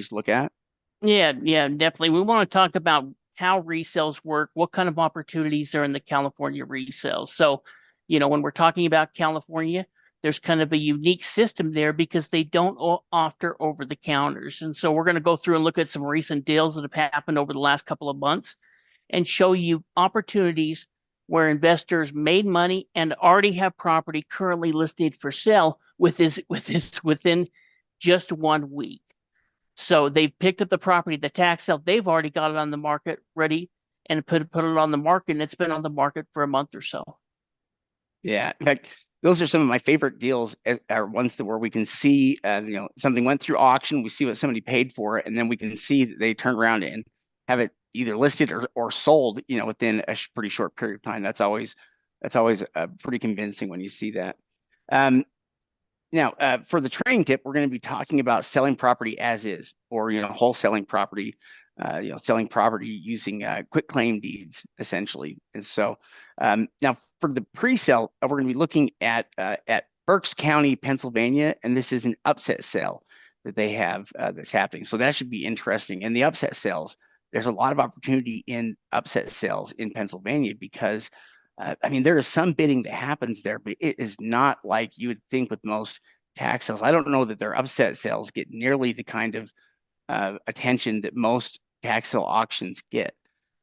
to look at? Yeah, yeah, definitely. We want to talk about how resales work, what kind of opportunities are in the California resales. So, when we're talking about California, there's kind of a unique system there because they don't offer over the counters. And so we're going to go through and look at some recent deals that have happened over the last couple of months and show you opportunities where investors made money and already have property currently listed for sale with this within just 1 week. So they've picked up the property, the tax sale, they've already got it on the market ready and put it on the market, and it's been on the market for a month or so. Yeah, in fact, those are some of my favorite deals. Are ones that where we can see, something went through auction, we see what somebody paid for it, and then we can see that they turned around and have it either listed or sold, within a pretty short period of time. That's always pretty convincing when you see that. Um, Now, for the training tip, we're going to be talking about selling property as is, or wholesaling property, selling property using quick claim deeds, essentially. And so, now for the pre-sale, we're going to be looking at Berks County, Pennsylvania, and this is an upset sale that they have that's happening. So that should be interesting. And the upset sales, there's a lot of opportunity in upset sales in Pennsylvania because I mean, there is some bidding that happens there, but it is not like you would think with most tax sales. I don't know that their upset sales get nearly the kind of attention that most tax sale auctions get.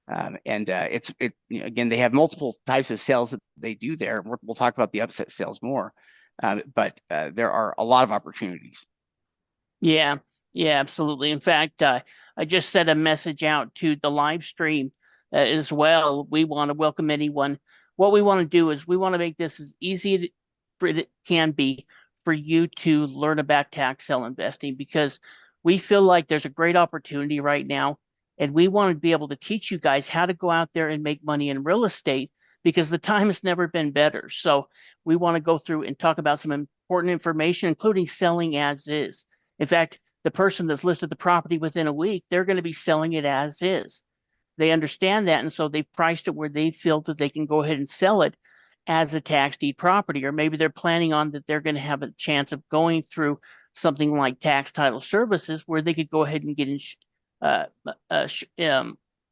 And again, they have multiple types of sales that they do there. We'll talk about the upset sales more, but there are a lot of opportunities. Yeah, yeah, absolutely. In fact, I just sent a message out to the live stream as well. We want to welcome anyone. What we want to do is we want to make this as easy for it can be for you to learn about tax sale investing because we feel like there's a great opportunity right now, and we want to be able to teach you guys how to go out there and make money in real estate because the time has never been better. So we want to go through and talk about some important information, including selling as is. In fact, the person that's listed the property within a week, they're going to be selling it as is. They understand that. And so they've priced it where they feel that they can go ahead and sell it as a tax deed property. Or maybe they're planning on that they're going to have a chance of going through something like tax title services where they could go ahead and get uh, uh,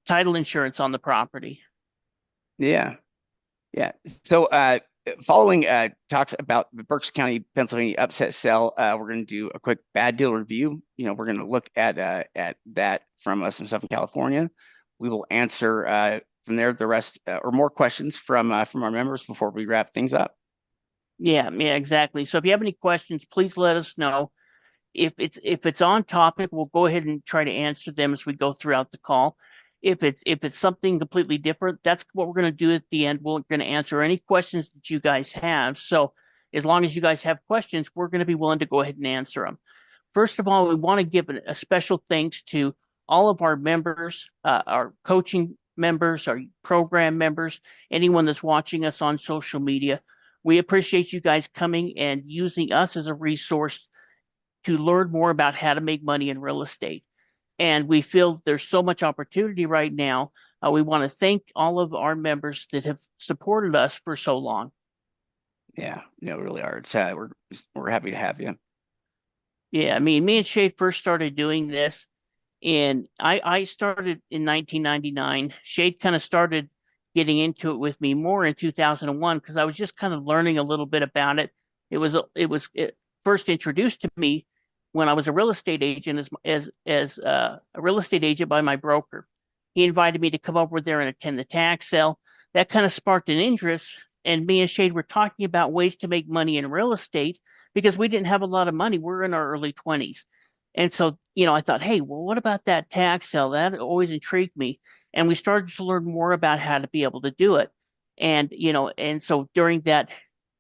title insurance on the property. Yeah. Yeah. So, following talks about the Berks County, Pennsylvania upset sale, we're going to do a quick bad deal review. We're going to look at that from some stuff in California. We will answer from there the rest or more questions from our members before we wrap things up. Yeah, yeah, exactly. So if you have any questions, please let us know. If it's on topic, we'll go ahead and try to answer them as we go throughout the call. If it's something completely different, that's what we're going to do at the end. We're going to answer any questions that you guys have. So as long as you guys have questions, we're going to be willing to go ahead and answer them. First of all, we want to give a special thanks to all of our members, our coaching members, our program members, anyone that's watching us on social media. We appreciate you guys coming and using us as a resource to learn more about how to make money in real estate. And we feel there's so much opportunity right now. We want to thank all of our members that have supported us for so long. Yeah, really are. It's we're happy to have you. Yeah, I mean, me and Shay first started doing this, and I started in 1999. Shade kind of started getting into it with me more in 2001 because I was just kind of learning a little bit about it. It first introduced to me when I was a real estate agent as a real estate agent by my broker. He invited me to come over there and attend the tax sale. That kind of sparked an interest, and me and Shade were talking about ways to make money in real estate because we didn't have a lot of money. We're in our early 20s. And so, I thought, hey, well, what about that tax sale? That always intrigued me. And we started to learn more about how to be able to do it. And so during that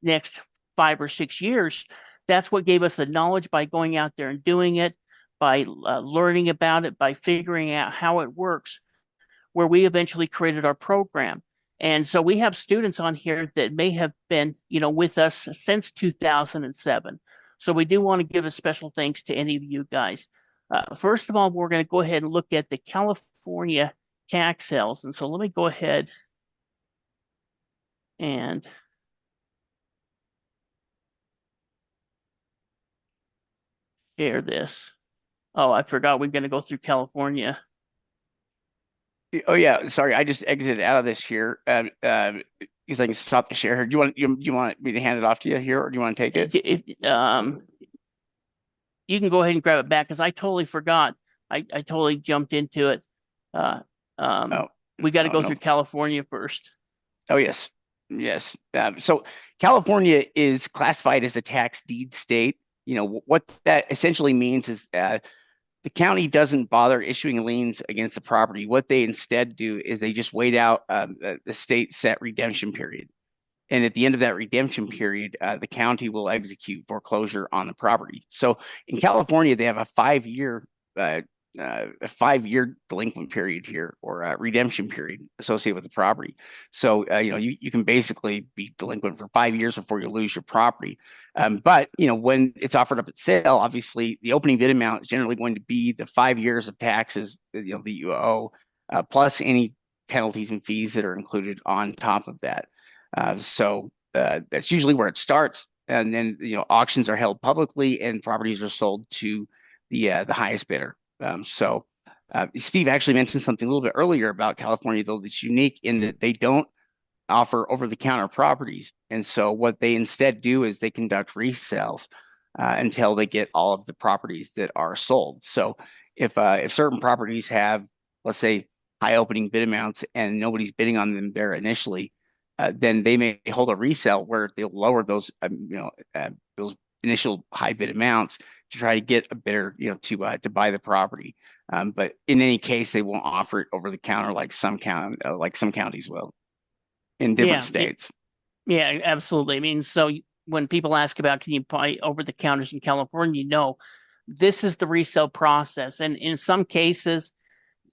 next 5 or 6 years, that's what gave us the knowledge by going out there and doing it, by learning about it, by figuring out how it works, where we eventually created our program. And so we have students on here that may have been, with us since 2007. So we do want to give a special thanks to any of you guys. First of all, we're going to go ahead and look at the California tax sales. And so let me go ahead and share this. Oh, I forgot we're going to go through California. Oh yeah, sorry, I just exited out of this here. Because I can stop the share here. Do you want me to hand it off to you here, or do you want to take it? You can go ahead and grab it back because I totally forgot. I totally jumped into it. Uh, Oh, we got to oh go through no. California first. Oh yes, yes. So California is classified as a tax deed state. What that essentially means is the county doesn't bother issuing liens against the property. What they instead do is they just wait out the state set redemption period. And at the end of that redemption period, the county will execute foreclosure on the property. So in California, they have uh, a 5 year delinquent period here, or a redemption period associated with the property. So you can basically be delinquent for 5 years before you lose your property. But when it's offered up at sale, obviously the opening bid amount is generally going to be the 5 years of taxes that you owe, plus any penalties and fees that are included on top of that. So that's usually where it starts. And then auctions are held publicly, and properties are sold to the highest bidder. Steve actually mentioned something a little bit earlier about California, though, that's unique in that they don't offer over-the-counter properties. And so what they instead do is they conduct resales until they get all of the properties that are sold. So if certain properties have, let's say, high opening bid amounts and nobody's bidding on them there initially, then they may hold a resale where they'll lower those initial high bid amounts to try to get a bidder, to buy the property. But in any case, they won't offer it over the counter like some counties will in different Yeah, states. yeah, absolutely. I mean, so when people ask about can you buy over the counters in California, no, this is the resale process. And in some cases,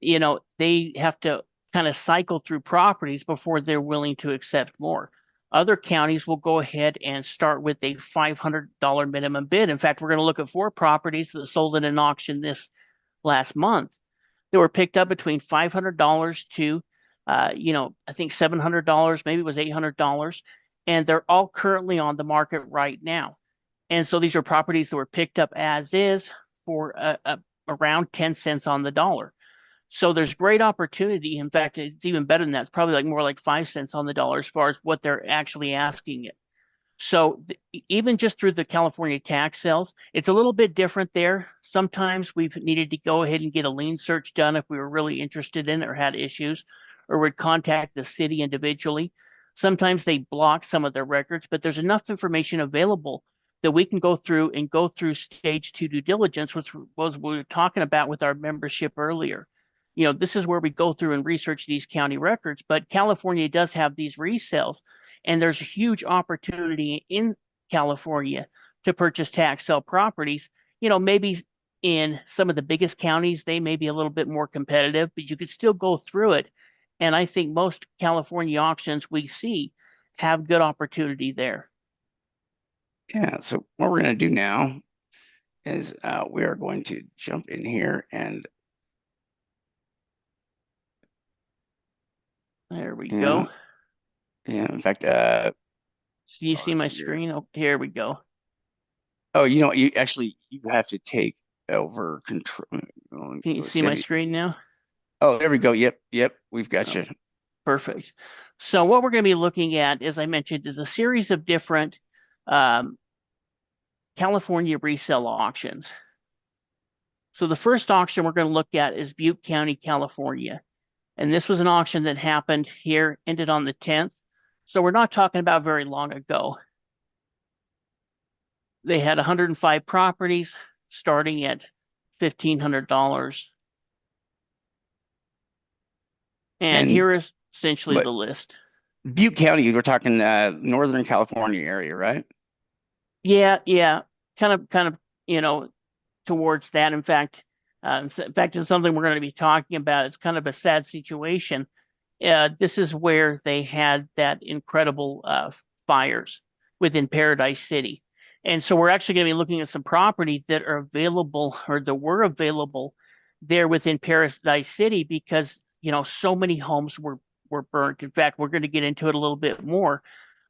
they have to kind of cycle through properties before they're willing to accept more. Other counties will go ahead and start with a $500 minimum bid. In fact, we're going to look at 4 properties that sold in an auction this last month. They were picked up between $500 to, I think $700, maybe it was $800, and they're all currently on the market right now. And so these are properties that were picked up as is for around 10 cents on the dollar. So there's great opportunity. In fact, it's even better than that. It's probably like more like 5 cents on the dollar as far as what they're actually asking it. So even just through the California tax sales, it's a little bit different there. Sometimes we've needed to go ahead and get a lien search done if we were really interested in it or had issues, or would contact the city individually. Sometimes they block some of their records, but there's enough information available that we can go through stage 2 due diligence, which was what we were talking about with our membership earlier. This is where we go through and research these county records, but California does have these resales, and there's a huge opportunity in California to purchase tax sale properties. Maybe in some of the biggest counties, they may be a little bit more competitive, but you could still go through it. And I think most California auctions we see have good opportunity there. Yeah. So what we're going to do now is we are going to jump in here and There we yeah, go. yeah. In fact, So you see my screen? Oh, here we go. oh, you have to take over control. Can you see my screen now? Oh, there we go. Yep, yep. We've got Oh, you. perfect. So what we're going to be looking at, as I mentioned, is a series of different um, California resale auctions. So the first auction we're going to look at is Butte County, California. And this was an auction that happened here, ended on the 10th. So we're not talking about very long ago. They had 105 properties starting at $1,500. And And here is essentially but the list. Butte County, we're talking Northern California area, right? Yeah, yeah, kind of, you know, towards that. In fact, it's something we're going to be talking about. It's kind of a sad situation. This is where they had that incredible fires within Paradise City. And so we're actually going to be looking at some property that are available or that were available there within Paradise City because, so many homes were burnt. In fact, we're going to get into it a little bit more,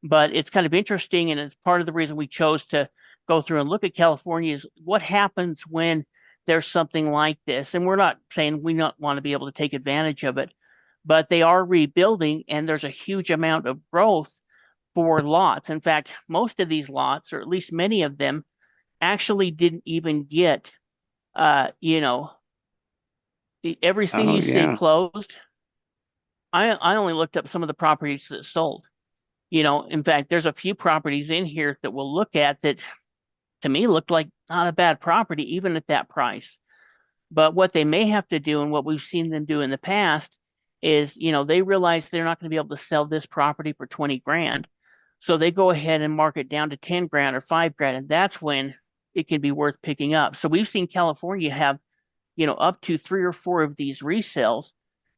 but it's kind of interesting. And it's part of the reason we chose to go through and look at California is what happens when there's something like this. And we're not saying we not want to be able to take advantage of it, but they are rebuilding and there's a huge amount of growth for lots. In fact, most of these lots, or at least many of them, actually didn't even get, you know, everything Oh you see yeah. closed. I only looked up some of the properties that sold. In fact, there's a few properties in here that we'll look at that to me looked like not a bad property, even at that price. But what they may have to do, and what we've seen them do in the past, is they realize they're not going to be able to sell this property for 20 grand. So they go ahead and mark it down to 10 grand or 5 grand. And that's when it can be worth picking up. So we've seen California have, up to 3 or 4 of these resales.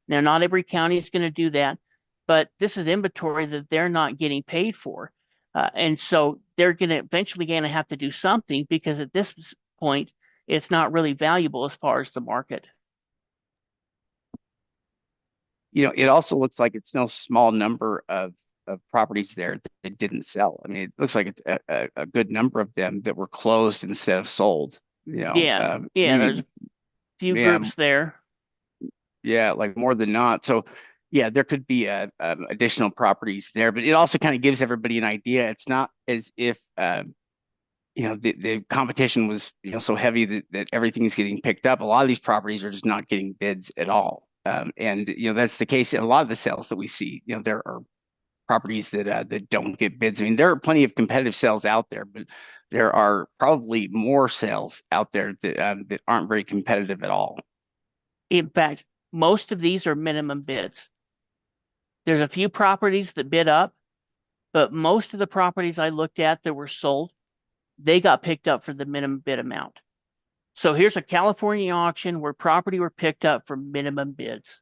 Now, not every county is going to do that, but this is inventory that they're not getting paid for. And so they're going to eventually going to have to do something because at this point, it's not really valuable as far as the market. It also looks like it's no small number of properties there that didn't sell. I mean, it looks like it's a good number of them that were closed instead of sold. Yeah, yeah, there's a Maybe, few yeah, groups there. yeah, like more than not. So, yeah, there could be additional properties there, but it also kind of gives everybody an idea. It's not as if the competition was so heavy that everything's getting picked up. A lot of these properties are just not getting bids at all. And that's the case in a lot of the sales that we see. There are properties that don't get bids. I mean, there are plenty of competitive sales out there, but there are probably more sales out there that aren't very competitive at all. In fact, most of these are minimum bids. There's a few properties that bid up, but most of the properties I looked at that were sold, they got picked up for the minimum bid amount. So here's a California auction where property were picked up for minimum bids.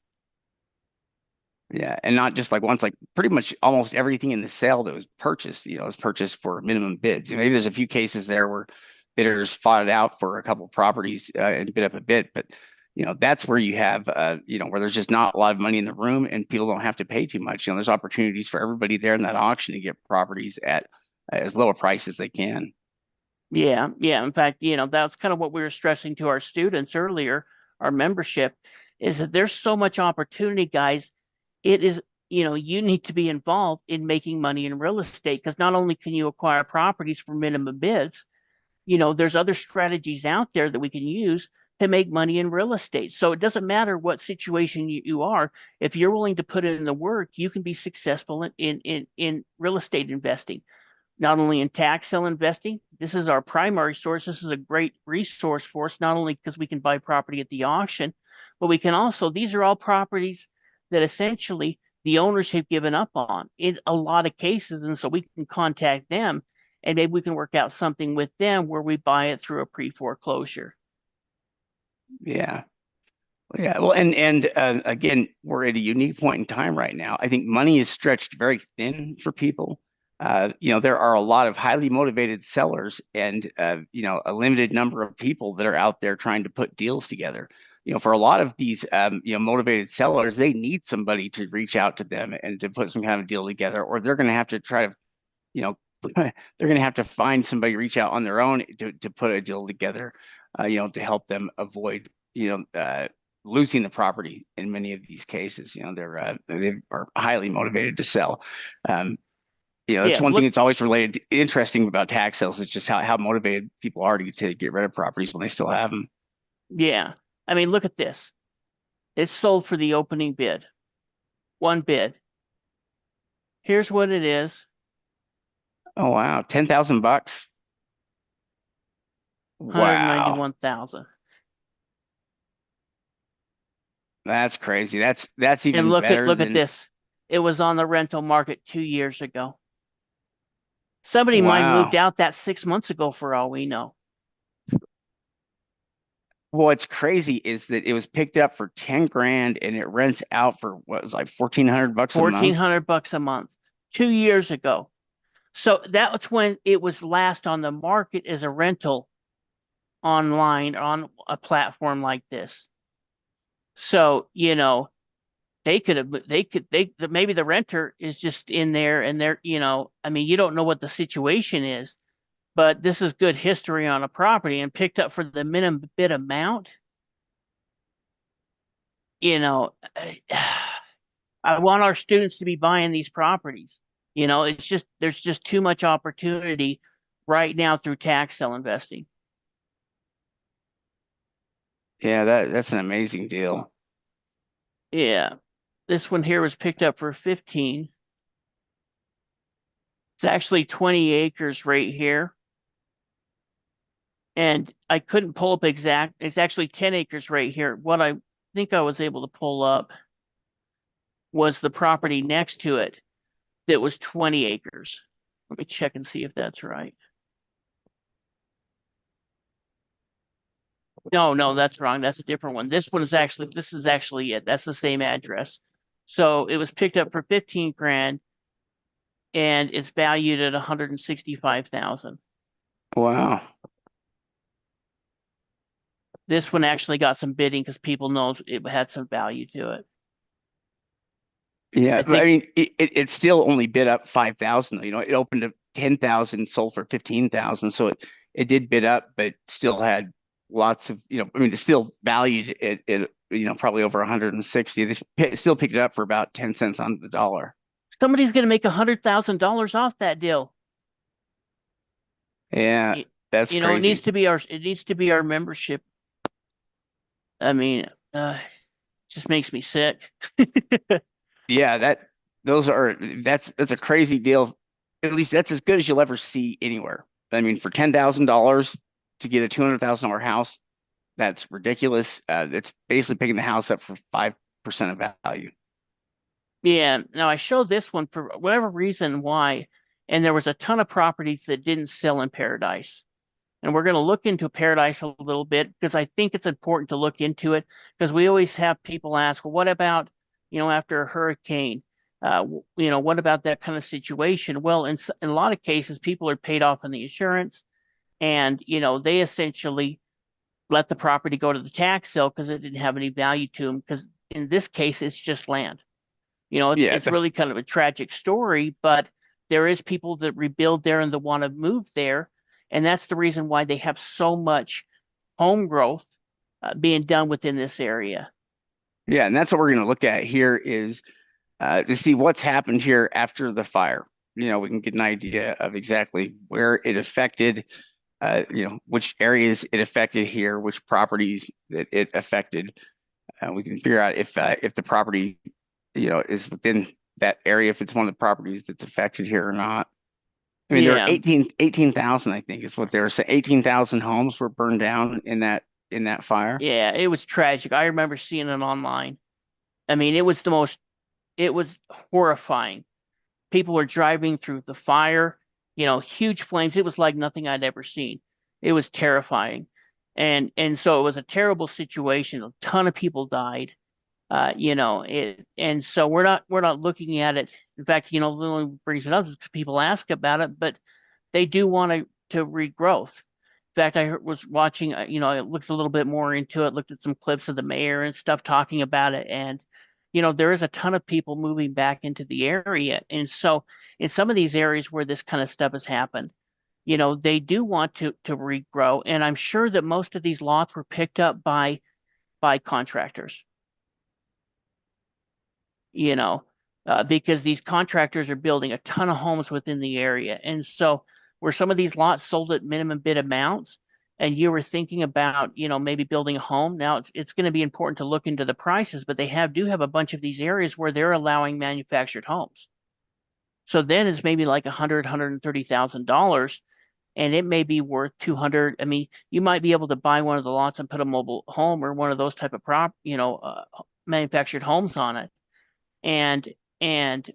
Yeah, and not just like once, like pretty much almost everything in the sale that was purchased, was purchased for minimum bids. Maybe there's a few cases there where bidders fought it out for a couple of properties and bid up a bit, but that's where you have where there's just not a lot of money in the room and people don't have to pay too much. There's opportunities for everybody there in that auction to get properties at as low a price as they can. Yeah, yeah. In fact, that's kind of what we were stressing to our students earlier, our membership, is that there's so much opportunity, guys. It is, you need to be involved in making money in real estate because not only can you acquire properties for minimum bids, there's other strategies out there that we can use to make money in real estate. So it doesn't matter what situation you are. If you're willing to put in the work, you can be successful in real estate investing, not only in tax sale investing. This is our primary source. This is a great resource for us, not only because we can buy property at the auction, but we can also, these are all properties that essentially the owners have given up on in a lot of cases. And so we can contact them and maybe we can work out something with them where we buy it through a pre-foreclosure. Yeah. Yeah, well, and again, we're at a unique point in time right now. I think money is stretched very thin for people. There are a lot of highly motivated sellers and a limited number of people that are out there trying to put deals together. For a lot of these motivated sellers, they need somebody to reach out to them and to put some kind of deal together, or they're going to have to try to, you know, they're going to have to find somebody reach out on their own to put a deal together, to help them avoid, losing the property in many of these cases. They are highly motivated to sell. That's Yeah, one thing look, that's always interesting about tax sales is just how motivated people are to get rid of properties when they still have them. yeah. I mean, look at this. It's sold for the opening bid, one bid. Here's what it is. Oh wow, $10,000. Wow, 191,000. that's crazy. That's And even better look at than this. It was on the rental market 2 years ago. Somebody might have moved wow. out that 6 months ago for all we know. What's crazy is that it was picked up for 10 grand and it rents out for what was like $1,400 a Fourteen month. hundred bucks a month 2 years ago. So that was when it was last on the market as a rental online on a platform like this. So, maybe the renter is just in there and they're, I mean, you don't know what the situation is, but this is good history on a property and picked up for the minimum bid amount. You know, I want our students to be buying these properties. It's just there's just too much opportunity right now through tax sale investing. Yeah, that's an amazing deal. Yeah. This one here was picked up for 15. It's actually 20 acres right here. And I couldn't pull up exact. It's actually 10 acres right here. What I think I was able to pull up was the property next to it that was 20 acres. Let me check and see if that's right. No, no, that's wrong. That's a different one. This is actually it. That's the same address. So it was picked up for 15 grand and it's valued at 165,000. Wow. This one actually got some bidding because people know it had some value to it. Yeah, I but I think, mean, it still only bid up 5,000. You know, it opened at 10,000, sold for 15,000. So it did bid up, but still had lots of, I mean, it's still valued at probably over 160. They still picked it up for about 10 cents on the dollar. somebody's going to make $100,000 off that deal. Yeah, You, that's it needs crazy. to be our membership. I mean, just makes me sick. Yeah, that's a crazy deal. At least that's as good as you'll ever see anywhere. I mean, for $10,000 to get a $200,000 house, that's ridiculous. It's basically picking the house up for 5% of value. Yeah. Now I showed this one for whatever reason why, and there was a ton of properties that didn't sell in Paradise. And we're going to look into Paradise a little bit because I think it's important to look into it because we always have people ask, well, what about, after a hurricane? What about that kind of situation? Well, in a lot of cases, people are paid off on the insurance and, they essentially let the property go to the tax sale because it didn't have any value to them. Because in this case, it's just land. Yeah, It's really kind of a tragic story, but there is people that rebuild there and that want to move there, and that's the reason why they have so much home growth being done within this area. yeah, and that's what we're going to look at here is to see what's happened here after the fire. We can get an idea of exactly where it affected, which areas it affected here, which properties that it affected. We can figure out if the property, is within that area, if it's one of the properties that's affected here or not. I mean, there are Yeah, 18,000, I think, is what they were saying. 18,000 homes were burned down in that fire. yeah, it was tragic. I remember seeing it online. I mean, it was horrifying. People were driving through the fire, huge flames. It was like nothing I'd ever seen. It was terrifying. And so it was a terrible situation. A ton of people died. And so we're not looking at it. In fact, the only brings it up is because people ask about it, but they do want to regrowth. In fact, was watching, I looked a little bit more into it, looked at some clips of the mayor and stuff talking about it. And, there is a ton of people moving back into the area. And so in some of these areas where this kind of stuff has happened, they do want to regrow. And I'm sure that most of these lots were picked up by contractors, you know, because these contractors are building a ton of homes within the area. And so, where some of these lots sold at minimum bid amounts, and you were thinking about, maybe building a home, now it's going to be important to look into the prices, but they do have a bunch of these areas where they're allowing manufactured homes. So then it's maybe like $130,000, and it may be worth 200. I mean, you might be able to buy one of the lots and put a mobile home or one of those type of manufactured homes on it and and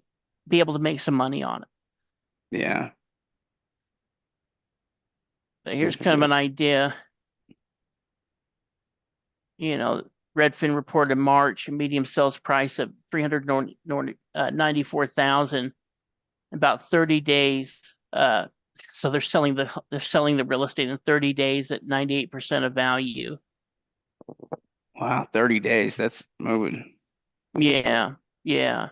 be able to make some money on it. Yeah. But here's kind of an idea. You know, Redfin reported March a medium sales price of 394,000 about 30 days. So they're selling the real estate in 30 days at 98% of value. Wow, 30 days. That's moving. Yeah, yeah.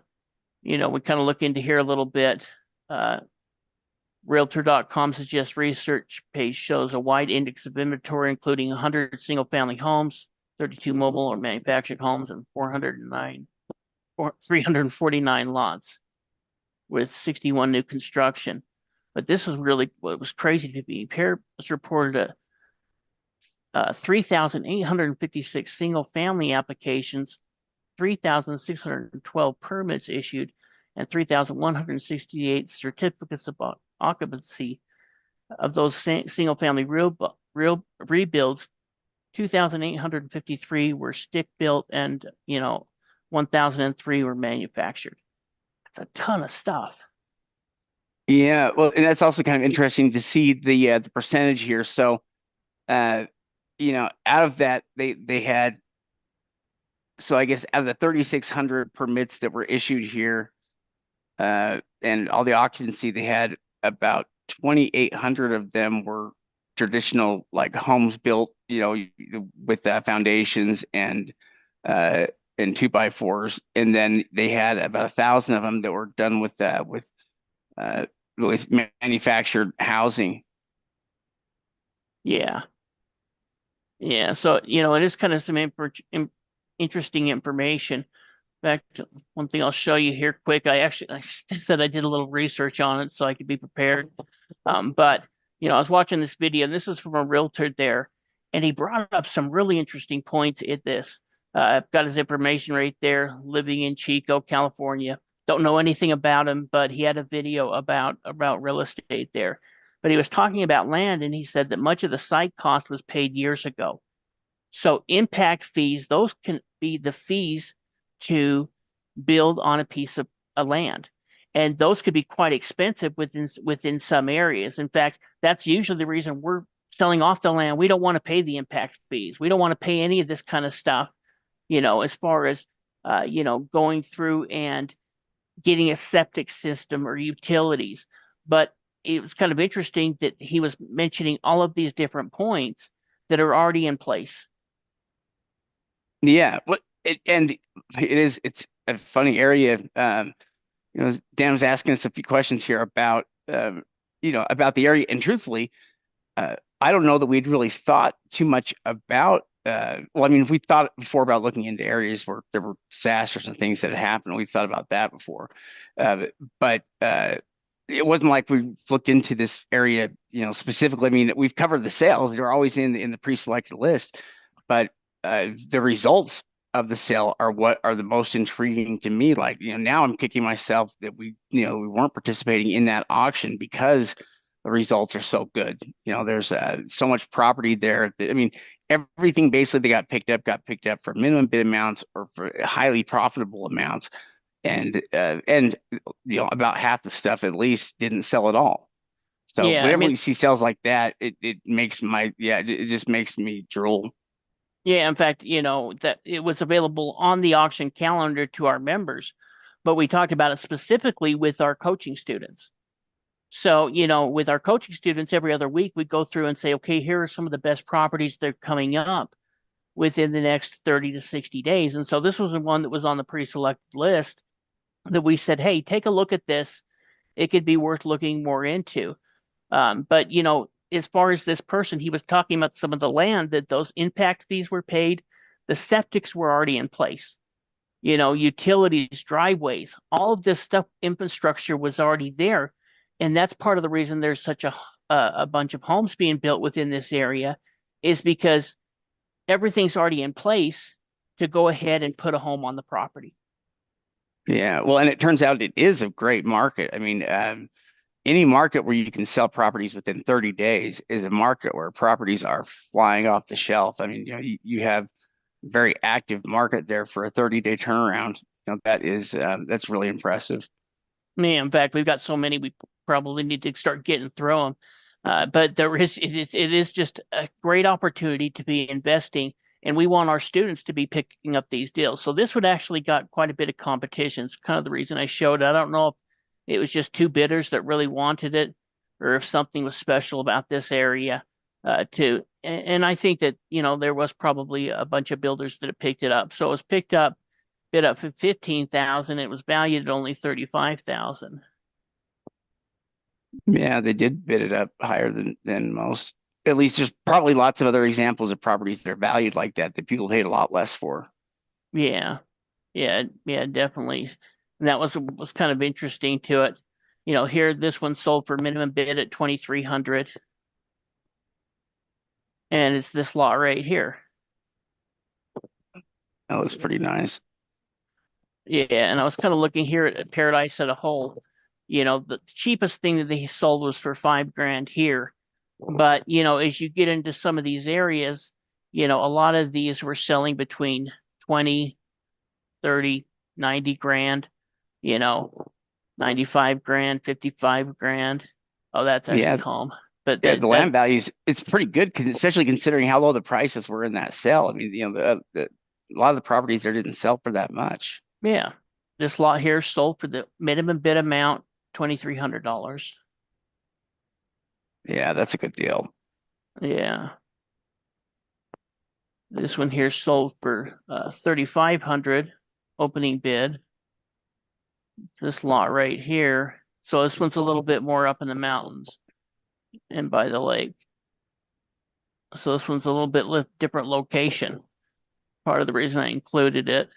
We kind of look into here a little bit. Uh, Realtor.com suggests research page shows a wide index of inventory, including 100 single-family homes, 32 mobile or manufactured homes, and 349 lots, with 61 new construction. But this is really what was crazy to me. Paris reported 3,856 single-family applications, 3,612 permits issued, and 3,168 certificates of occupancy. Of those single-family real rebuilds, 2,853 were stick-built, and 1,003 were manufactured. That's a ton of stuff. Yeah, well, and that's also kind of interesting to see the percentage here. So, uh, out of that, they had, so I guess out of the 3,600 permits that were issued here, and all the occupancy, they had about 2,800 of them were traditional, like homes built, with foundations uh, and 2x4s, and then they had about 1,000 of them that were done uh, with manufactured housing. Yeah. Yeah. So, it is kind of some interesting information. In fact, one thing I'll show you here quick. I said I did a little research on it so I could be prepared. But I was watching this video, and this is from a realtor there, and he brought up some really interesting points in this. I've got his information right there, living in Chico, California. Don't know anything about him, but he had a video about real estate there. But he was talking about land, and he said that much of the site cost was paid years ago. So impact fees, those can be the fees to build on a piece of land. And those could be quite expensive within some areas. In fact, that's usually the reason we're selling off the land. We don't want to pay the impact fees. We don't want to pay any of this kind of stuff, as far as going through and getting a septic system or utilities. But it was kind of interesting that he was mentioning all of these different points that are already in place. Yeah, it's a funny area. Dan was asking us a few questions here about the area, and truthfully, I don't know that we'd really thought too much about. Well, I mean, we thought before about looking into areas where there were disasters and things that had happened. We've thought about that before, but it wasn't like we looked into this area, specifically. I mean, we've covered the sales; they're always in the pre-selected list, but the results of the sale are what are the most intriguing to me. Like, now I'm kicking myself that we weren't participating in that auction because the results are so good. There's so much property there that, I mean, everything basically they got picked up for minimum bid amounts or for highly profitable amounts. And about half the stuff at least didn't sell at all. So Yeah, I whenever mean, we see sales like that, it makes it just makes me drool. yeah, in fact, that it was available on the auction calendar to our members, but we talked about it specifically with our coaching students. So, with our coaching students every other week, we go through and say, okay, here are some of the best properties that are coming up within the next 30 to 60 days. And so this was the one that was on the pre-selected list that we said, hey, take a look at this. It could be worth looking more into. But as far as this person, he was talking about some of the land that those impact fees were paid. The septics were already in place. Utilities, driveways, all of this stuff, infrastructure was already there. And that's part of the reason there's such a bunch of homes being built within this area, is because everything's already in place to go ahead and put a home on the property. Yeah, well, and it turns out it is a great market. I mean, any market where you can sell properties within 30 days is a market where properties are flying off the shelf. I mean, you have a very active market there for a 30-day turnaround. That's really impressive. Man, in fact, we've got so many we probably need to start getting through them. But it is just a great opportunity to be investing, and we want our students to be picking up these deals. So this would actually got quite a bit of competition. It's kind of the reason I showed it. I don't know if it was just two bidders that really wanted it, or if something was special about this area. And I think that there was probably a bunch of builders that have picked it up. So it was bid up for 15,000. It was valued at only 35,000. Yeah, they did bid it up higher than most. At least there's probably lots of other examples of properties that are valued like that people paid a lot less for. Yeah, yeah, definitely. And that was kind of interesting to it. Here this one sold for minimum bid at 2,300, and it's this lot right here. That looks pretty nice. Yeah, and I was kind of looking here at Paradise as a whole. The cheapest thing that they sold was for 5 grand here. But, as you get into some of these areas, a lot of these were selling between 20, 30, 90 grand, you know, 95 grand, 55 grand. Oh, that's actually Yeah, home. But yeah, that the that land values it's pretty good, especially considering how low the prices were in that sale. I mean, a lot of the properties there didn't sell for that much. yeah. This lot here sold for the minimum bid amount, $2,300. Yeah, that's a good deal. Yeah. This one here sold for 3,500 opening bid. This lot right here. So this one's a little bit more up in the mountains and by the lake. So this one's a little bit different location. Part of the reason I included it.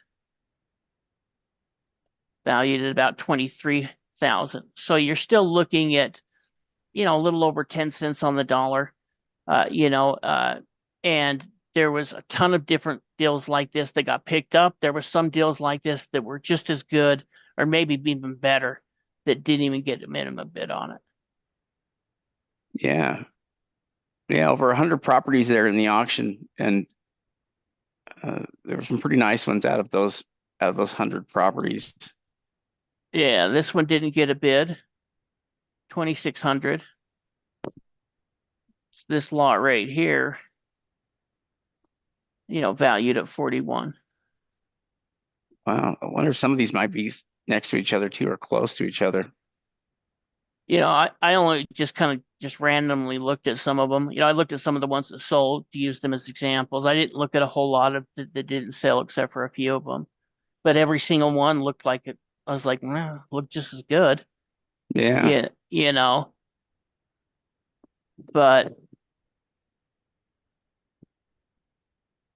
Valued at about 23,000. So you're still looking at, a little over 10 cents on the dollar. Uh, you know, uh, and there was a ton of different deals like this that got picked up. There were some deals like this that were just as good or maybe even better that didn't even get a minimum bid on it. Yeah, yeah, over 100 properties there in the auction, and there were some pretty nice ones out of those 100 properties. Yeah, this one didn't get a bid, 2,600. It's this lot right here, valued at 41. Wow, I wonder if some of these might be next to each other too, or close to each other. I only just kind of just randomly looked at some of them. I looked at some of the ones that sold to use them as examples. I didn't look at a whole lot of that didn't sell except for a few of them. But every single one looked like it. I was like, well, looked just as good. Yeah, Yeah, but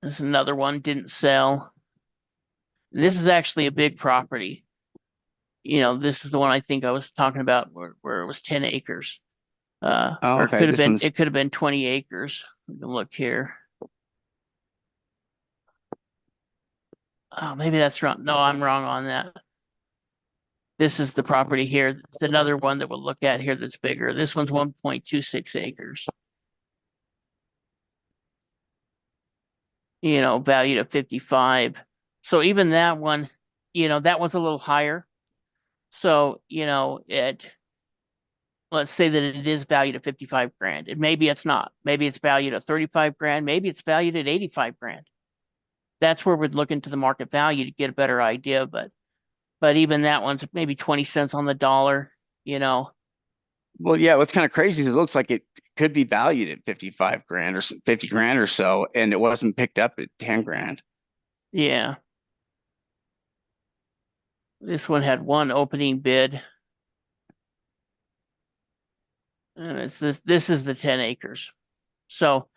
there's another one didn't sell. This is actually a big property. This is the one I think I was talking about where it was 10 acres. oh, Or okay. This one's it could have been 20 acres. Look here. Oh, maybe that's wrong. No, I'm wrong on that. This is the property here. It's another one that we'll look at here that's bigger. This one's 1.26 acres. Valued at 55. So even that one, that one's a little higher. So, let's say that it is valued at 55 grand. And maybe it's not. Maybe it's valued at 35 grand. Maybe it's valued at 85 grand. That's where we'd look into the market value to get a better idea. But even that one's maybe 20 cents on the dollar, you know. well, yeah. What's kind of crazy is it looks like it could be valued at 55 grand or 50 grand or so, and it wasn't picked up at 10 grand. Yeah. This one had one opening bid. And it's this is the 10 acres. So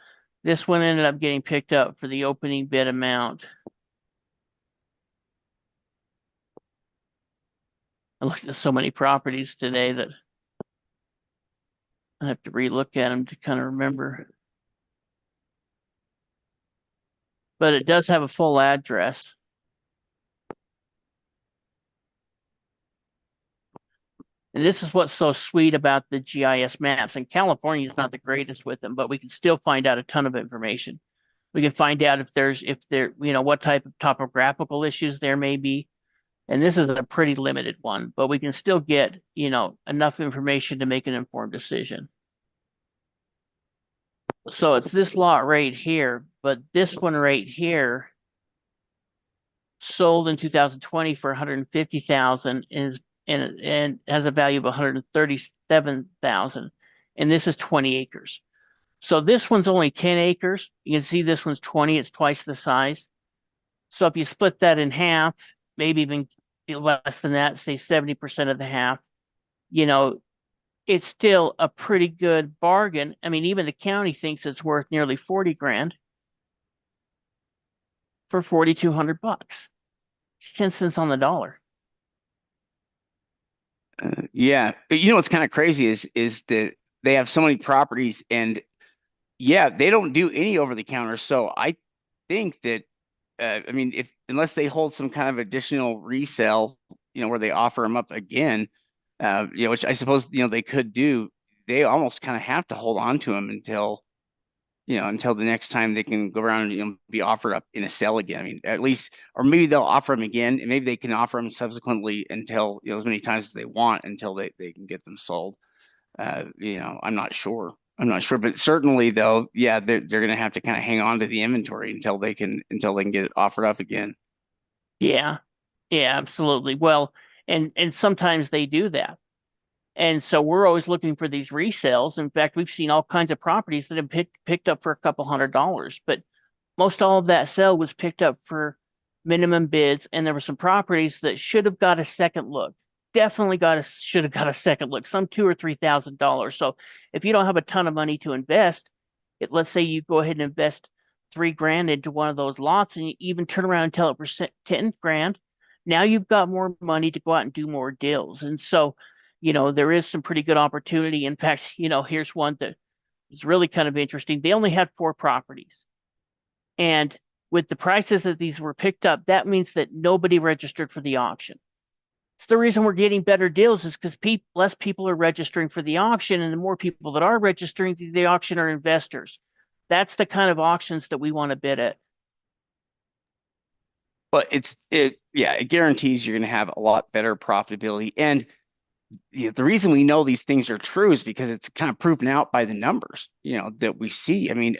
this one ended up getting picked up for the opening bid amount. I looked at so many properties today that I have to relook at them to kind of remember. But it does have a full address. And this is what's so sweet about the GIS maps. And California is not the greatest with them, but we can still find out a ton of information. We can find out what type of topographical issues there may be. And this is a pretty limited one, but we can still get, enough information to make an informed decision. So it's this lot right here, but this one right here sold in 2020 for 150,000 and has a value of 137,000. And this is 20 acres. So this one's only 10 acres. You can see this one's 20, it's twice the size. So if you split that in half, maybe even less than that, say 70% of the half, you know, it's still a pretty good bargain. I mean, even the county thinks it's worth nearly 40 grand for 4,200 bucks. It's 10 cents on the dollar. Yeah, but you know what's kind of crazy is that they have so many properties, and yeah, they don't do any over the counter. So I think that I mean, if unless they hold some kind of additional resale, where they offer them up again, which I suppose they could do, they almost kind of have to hold on to them until the next time they can go around and be offered up in a sale again. I mean, at least, or maybe they'll offer them again, and maybe they can offer them subsequently until as many times as they want until they can get them sold. I'm not sure. I'm not sure, but certainly though, yeah, they're gonna have to kind of hang on to the inventory until they can get it offered up again. Yeah. Yeah, absolutely. Well, and sometimes they do that. And so we're always looking for these resales. In fact, we've seen all kinds of properties that have picked up for a couple $100, but most all of that sale was picked up for minimum bids, and there were some properties that should have got a second look. Definitely should have got a second look, some $2,000 or $3,000. So if you don't have a ton of money to invest, let's say you go ahead and invest 3 grand into one of those lots, and you even turn around and tell it for 10 grand. Now you've got more money to go out and do more deals, and so there is some pretty good opportunity. In fact, here's one that is really kind of interesting. They only had 4 properties. And with the prices that these were picked up, that means that nobody registered for the auction. It's the reason we're getting better deals is because less people are registering for the auction, and the more people that are registering to the auction are investors. That's the kind of auctions that we want to bid at. But it guarantees you're gonna have a lot better profitability. And the reason we know these things are true is because it's kind of proven out by the numbers, that we see. I mean,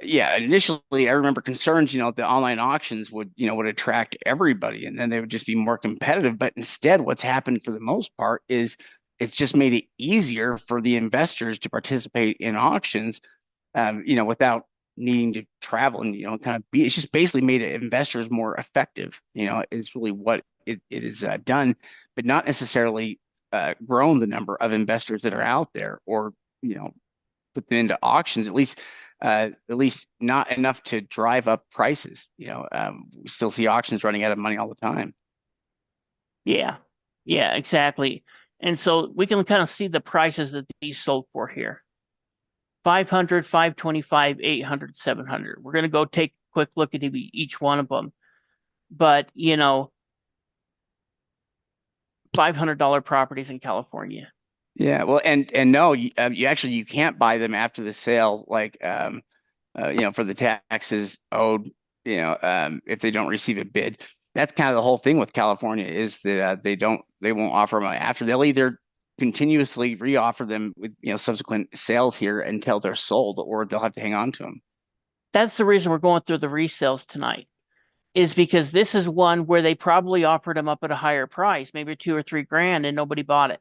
yeah, initially I remember concerns, the online auctions would attract everybody and then they would just be more competitive. But instead, what's happened for the most part is it's just made it easier for the investors to participate in auctions, without needing to travel and, kind of it's just basically made investors more effective. It's really what it is done, but not necessarily grown the number of investors that are out there or, put them into auctions, at least not enough to drive up prices. We still see auctions running out of money all the time. Yeah, yeah, exactly. And so we can kind of see the prices that these sold for here. 500, 525, 800, 700. We're going to go take a quick look at each one of them. But, $500 properties in California. Yeah, well, and no, you can't buy them after the sale, like for the taxes owed, if they don't receive a bid. That's kind of the whole thing with California is that they won't offer them after. They'll either continuously reoffer them with subsequent sales here until they're sold, or they'll have to hang on to them. That's the reason we're going through the resales tonight, is because this is one where they probably offered them up at a higher price, maybe 2 or 3 grand, and nobody bought it.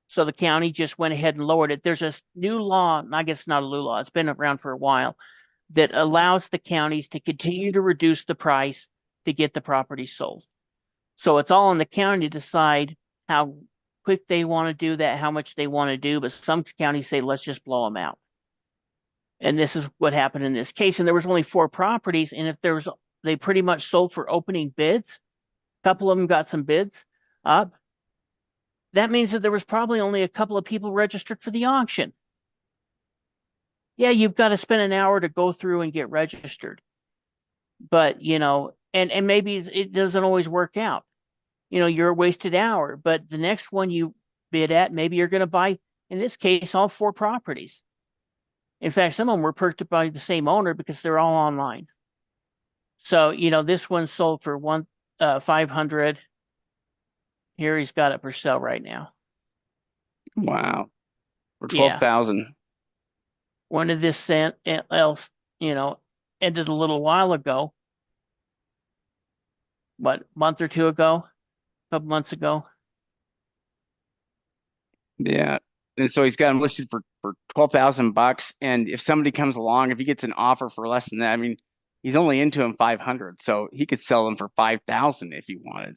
So the county just went ahead and lowered it. There's a new law, I guess it's not a new law, it's been around for a while, that allows the counties to continue to reduce the price to get the property sold. So it's all on the county to decide how quick they want to do that, how much they want to do. But some counties say, let's just blow them out. And this is what happened in this case. And there was only 4 properties. And if they pretty much sold for opening bids, a couple of them got some bids up. That means that there was probably only a couple of people registered for the auction. Yeah, you've got to spend an hour to go through and get registered. But, and maybe it doesn't always work out. You're a wasted hour, but the next one you bid at, maybe you're going to buy, in this case, all 4 properties. In fact, some of them were purchased by the same owner because they're all online. So, this one sold for 500. Here he's got it for sale right now. Wow, for twelve Yeah. thousand. When did this else, ended a little while ago? What, month or two ago? A couple months ago? Yeah. And so he's got them listed for 12,000 bucks. And if somebody comes along, if he gets an offer for less than that, I mean, he's only into them 500. So he could sell them for 5,000 if he wanted,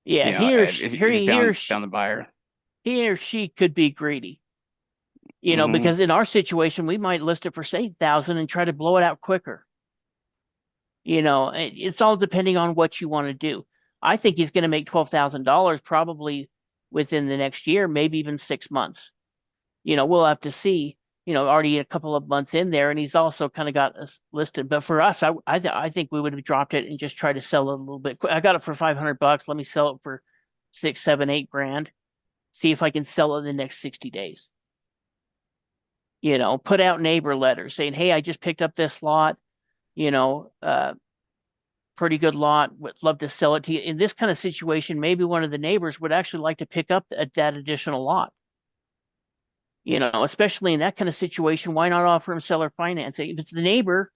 Yeah, if he found the buyer. he or she could be greedy, Hmm. because in our situation, we might list it for say 8,000 and try to blow it out quicker. It's all depending on what you want to do. I think he's going to make $12,000 probably within the next year, maybe even 6 months. We'll have to see. Already a couple of months in there, and he's also kind of got us listed. But for us, I think we would have dropped it and just tried to sell it a little bit. I got it for $500. Let me sell it for 6, 7, 8 grand. See if I can sell it in the next 60 days. Put out neighbor letters saying, "Hey, I just picked up this lot. You know, uh, Pretty good lot. Would love to sell it to you." In this kind of situation, maybe one of the neighbors would actually like to pick up that additional lot. Especially in that kind of situation, why not offer him seller financing? If it's the neighbor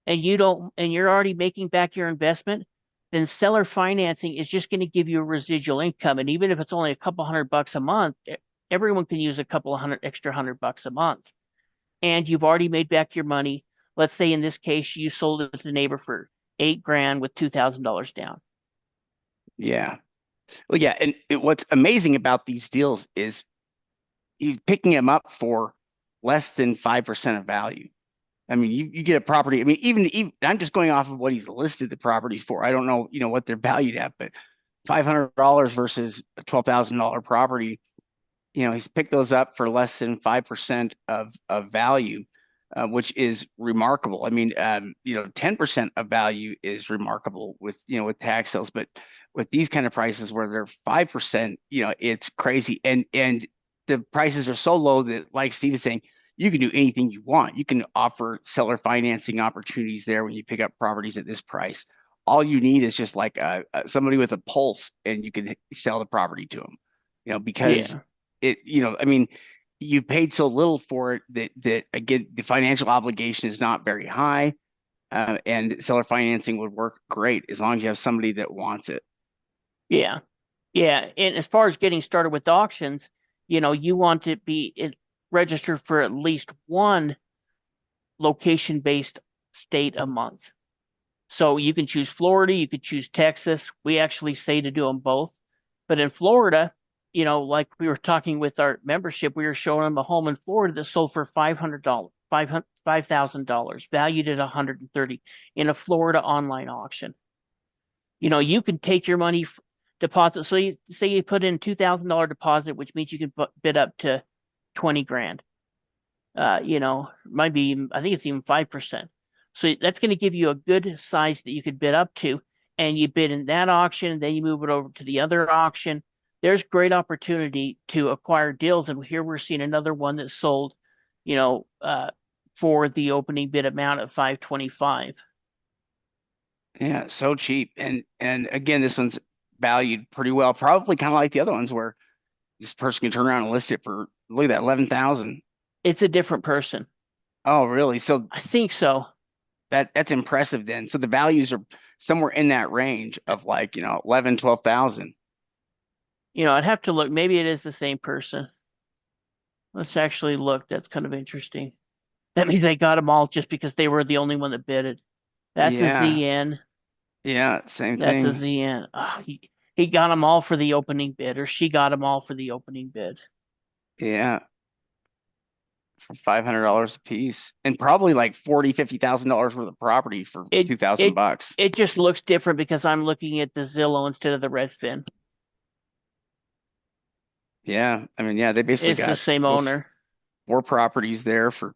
and you're already making back your investment, then seller financing is just going to give you a residual income. And even if it's only a couple $100 a month, everyone can use a couple of extra $100 a month. And you've already made back your money. Let's say in this case, you sold it to the neighbor for 8 grand with $2,000 down. Yeah. Well, yeah. And what's amazing about these deals is he's picking them up for less than 5% of value. I mean, you get a property. I mean, even I'm just going off of what he's listed the properties for. I don't know, what they're valued at, but $500 versus a $12,000 property, he's picked those up for less than 5% of value, which is remarkable. I mean, 10% of value is remarkable with tax sales, but with these kind of prices where they're 5%, it's crazy. And the prices are so low that, like Steve is saying, you can do anything you want. You can offer seller financing opportunities there when you pick up properties at this price. All you need is just like somebody with a pulse, and you can sell the property to them. Because Yeah. I mean, you paid so little for it that again, the financial obligation is not very high, and seller financing would work great as long as you have somebody that wants it. Yeah. Yeah. And as far as getting started with auctions, you want to be registered for at least one location based state a month. So you can choose Florida, you could choose Texas. We actually say to do them both. But in Florida, like we were talking with our membership, we were showing them a home in Florida that sold for $500, $5,000, valued at 130 in a Florida online auction. You can take your money deposit. So you say you put in $2,000 deposit, which means you can bid up to 20 grand. Might be, I think it's even 5%. So that's going to give you a good size that you could bid up to. And you bid in that auction, then you move it over to the other auction. There's great opportunity to acquire deals. And here we're seeing another one that sold, you know, uh, for the opening bid amount of 525. Yeah, so cheap. And again, this one's valued pretty well, probably kind of like the other ones where this person can turn around and list it for, look at that, 11,000. It's a different person. Oh, really? So I think so. that's impressive then. So the values are somewhere in that range of like, 11, 12,000. I'd have to look. Maybe it is the same person. Let's actually look. That's kind of interesting. That means they got them all just because they were the only one that bid it. That's a Yeah. ZN. Yeah, same That's a thing. ZN. Oh, he got them all for the opening bid, or she got them all for the opening bid. Yeah, for $500 a piece, and probably like 40, $50,000 worth of property for It 2,000 it bucks. it just looks different because I'm looking at the Zillow instead of the Redfin. Yeah, I mean, yeah, they basically It's the got same those owner. four properties there for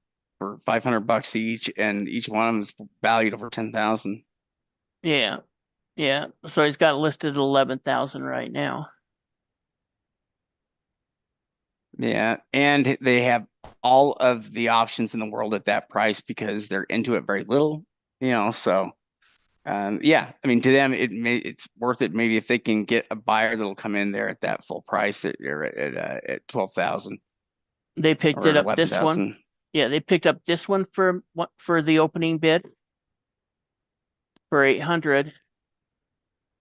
500 bucks each, and each one of them is valued over 10,000. Yeah, yeah. So he's got listed at 11,000 right now. Yeah, and they have all of the options in the world at that price because they're into it very little, so yeah, I mean, to them, it's worth it. Maybe if they can get a buyer that'll come in there at that full price that they're at 12,000 They picked it or up eleven this one. thousand. Yeah, they picked up this one for the opening bid for 800.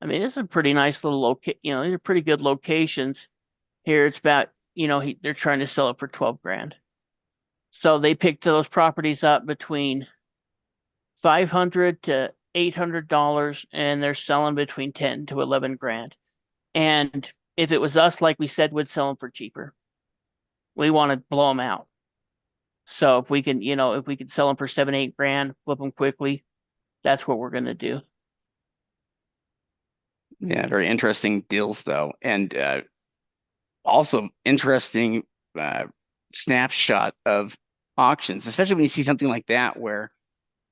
I mean, it's a pretty nice little these are pretty good locations. Here it's about, they're trying to sell it for 12 grand. So they picked those properties up between 500 to $800, and they're selling between 10 to 11 grand. And If it was us, like we said, we'd sell them for cheaper. We want to blow them out. So if we can, if we could sell them for 7, 8 grand, flip them quickly, that's what we're going to do. Yeah, very interesting deals though, and also interesting uh, snapshot of auctions, especially when you see something like that where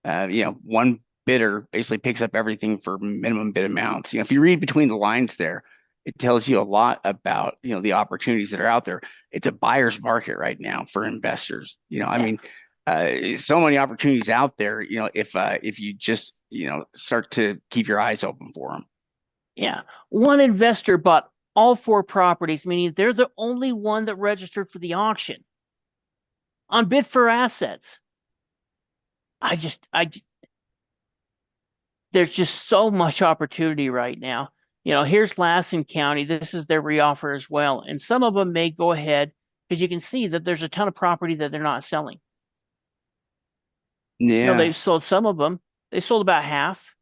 one bidder basically picks up everything for minimum bid amounts. If you read between the lines there, it tells you a lot about, the opportunities that are out there. It's a buyer's market right now for investors. I Yeah. mean, so many opportunities out there, if you just, start to keep your eyes open for them. Yeah. One investor bought all 4 properties, meaning they're the only one that registered for the auction on bid for assets. I just, I, there's just so much opportunity right now. Here's Lassen County. This is their reoffer as well. And some of them may go ahead because you can see that there's a ton of property that they're not selling. Yeah. They've sold some of them. They sold about half,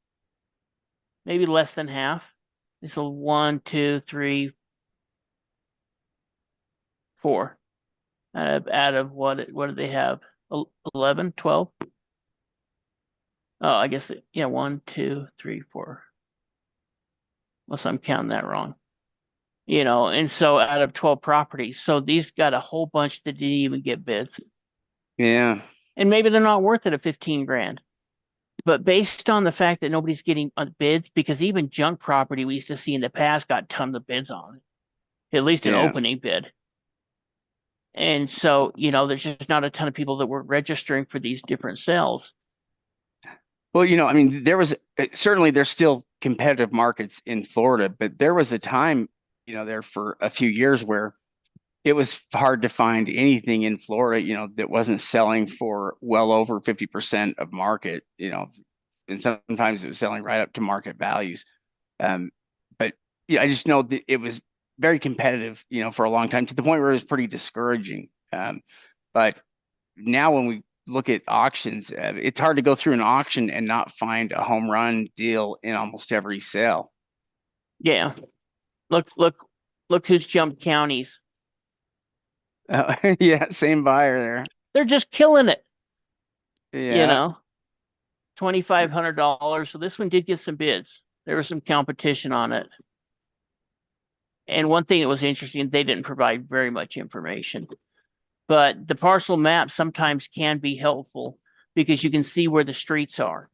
maybe less than half. They sold one, two, three, four out of what did they have? 11, 12? Oh, I guess, yeah, one, two, three, four. Unless I'm counting that wrong. And so out of 12 properties. So these got a whole bunch that didn't even get bids. Yeah. And maybe they're not worth it at 15 grand. But based on the fact that nobody's getting bids, because even junk property we used to see in the past got tons of bids on it, at least an Yeah. opening bid. And so, there's just not a ton of people that were registering for these different sales. Well, I mean, certainly there's still competitive markets in Florida, but there was a time, there for a few years where it was hard to find anything in Florida, that wasn't selling for well over 50% of market, and sometimes it was selling right up to market values. Um, but yeah, I just know that it was very competitive, for a long time to the point where it was pretty discouraging. But now when we look at auctions, it's hard to go through an auction and not find a home run deal in almost every sale. Yeah. Look who's jumped counties. Yeah, same buyer They're just killing it, there. you Yeah. know. $2,500. So this one did get some bids. There was some competition on it. And one thing that was interesting, they didn't provide very much information. But the parcel maps sometimes can be helpful because you can see where the streets are.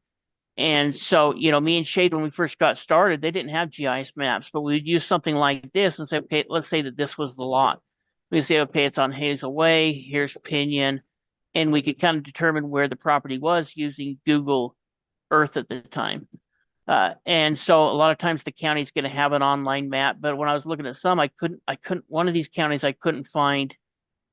And so, me and Shade, when we first got started, they didn't have GIS maps, but we'd use something like this and say, okay, let's say that this was the lot. We say, okay, it's on Hazel Way, here's Pinion, and we could kind of determine where the property was using Google Earth at the time. And so a lot of times the county's going to have an online map, but when I was looking at some, one of these counties, I couldn't find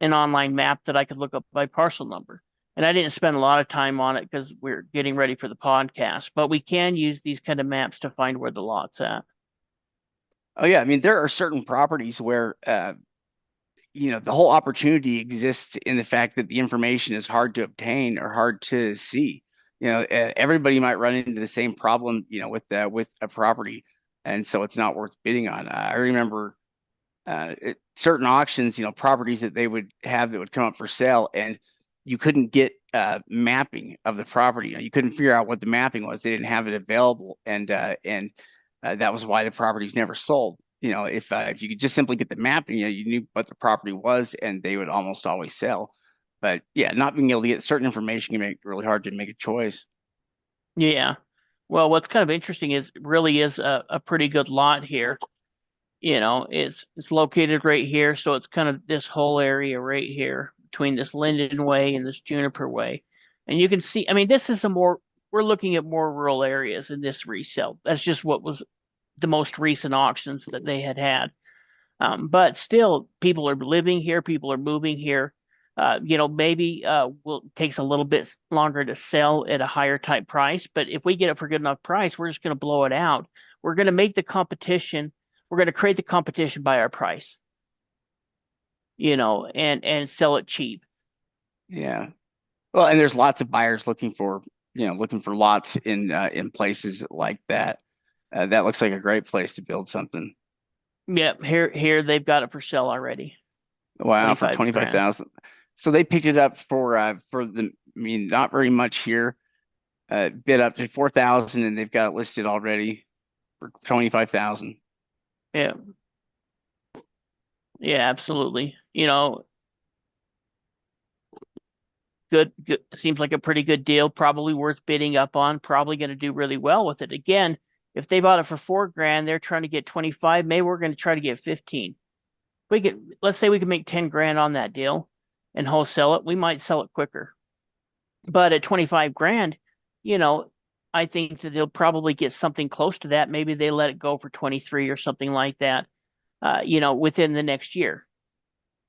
an online map that I could look up by parcel number. And I didn't spend a lot of time on it because we're getting ready for the podcast, but we can use these kind of maps to find where the lot's at. Oh yeah. I mean, there are certain properties where the whole opportunity exists in the fact that the information is hard to obtain or hard to see. Everybody might run into the same problem, with a property, and so it's not worth bidding on. I remember certain auctions, properties that they would have that would come up for sale, and you couldn't get mapping of the property. You couldn't figure out what the mapping was. They didn't have it available, and that was why the properties never sold. If you could just simply get the mapping, you knew what the property was, and they would almost always sell. But yeah, not being able to get certain information can make it really hard to make a choice. Yeah. Well, what's kind of interesting is it really is a pretty good lot here. It's located right here, so it's kind of this whole area right here between this Linden Way and this Juniper Way. And you can see, I mean, we're looking at more rural areas in this resale. That's just what was the most recent auctions that they had had. But still, people are living here, people are moving here. Maybe takes a little bit longer to sell at a higher type price, but if we get it for a good enough price, we're just going to blow it out. We're going to make the competition. We're going to create the competition by our price, and sell it cheap. Yeah. Well, and there's lots of buyers looking for lots in places like that. That looks like a great place to build something. Yep, here they've got it for sale already. Wow, for 25 grand. 25,000. So they picked it up for the, I mean, not very much here. Bid up to 4,000 and they've got it listed already for 25,000. Yeah. Yeah, absolutely. You know, good seems like a pretty good deal, probably worth bidding up on, probably going to do really well with it. Again, if they bought it for 4 grand, they're trying to get 25, maybe we're going to try to get 15. We could, let's say we could make 10 grand on that deal and wholesale it, we might sell it quicker. But at 25 grand, you know, I think that they'll probably get something close to that. Maybe they let it go for 23 or something like that, within the next year,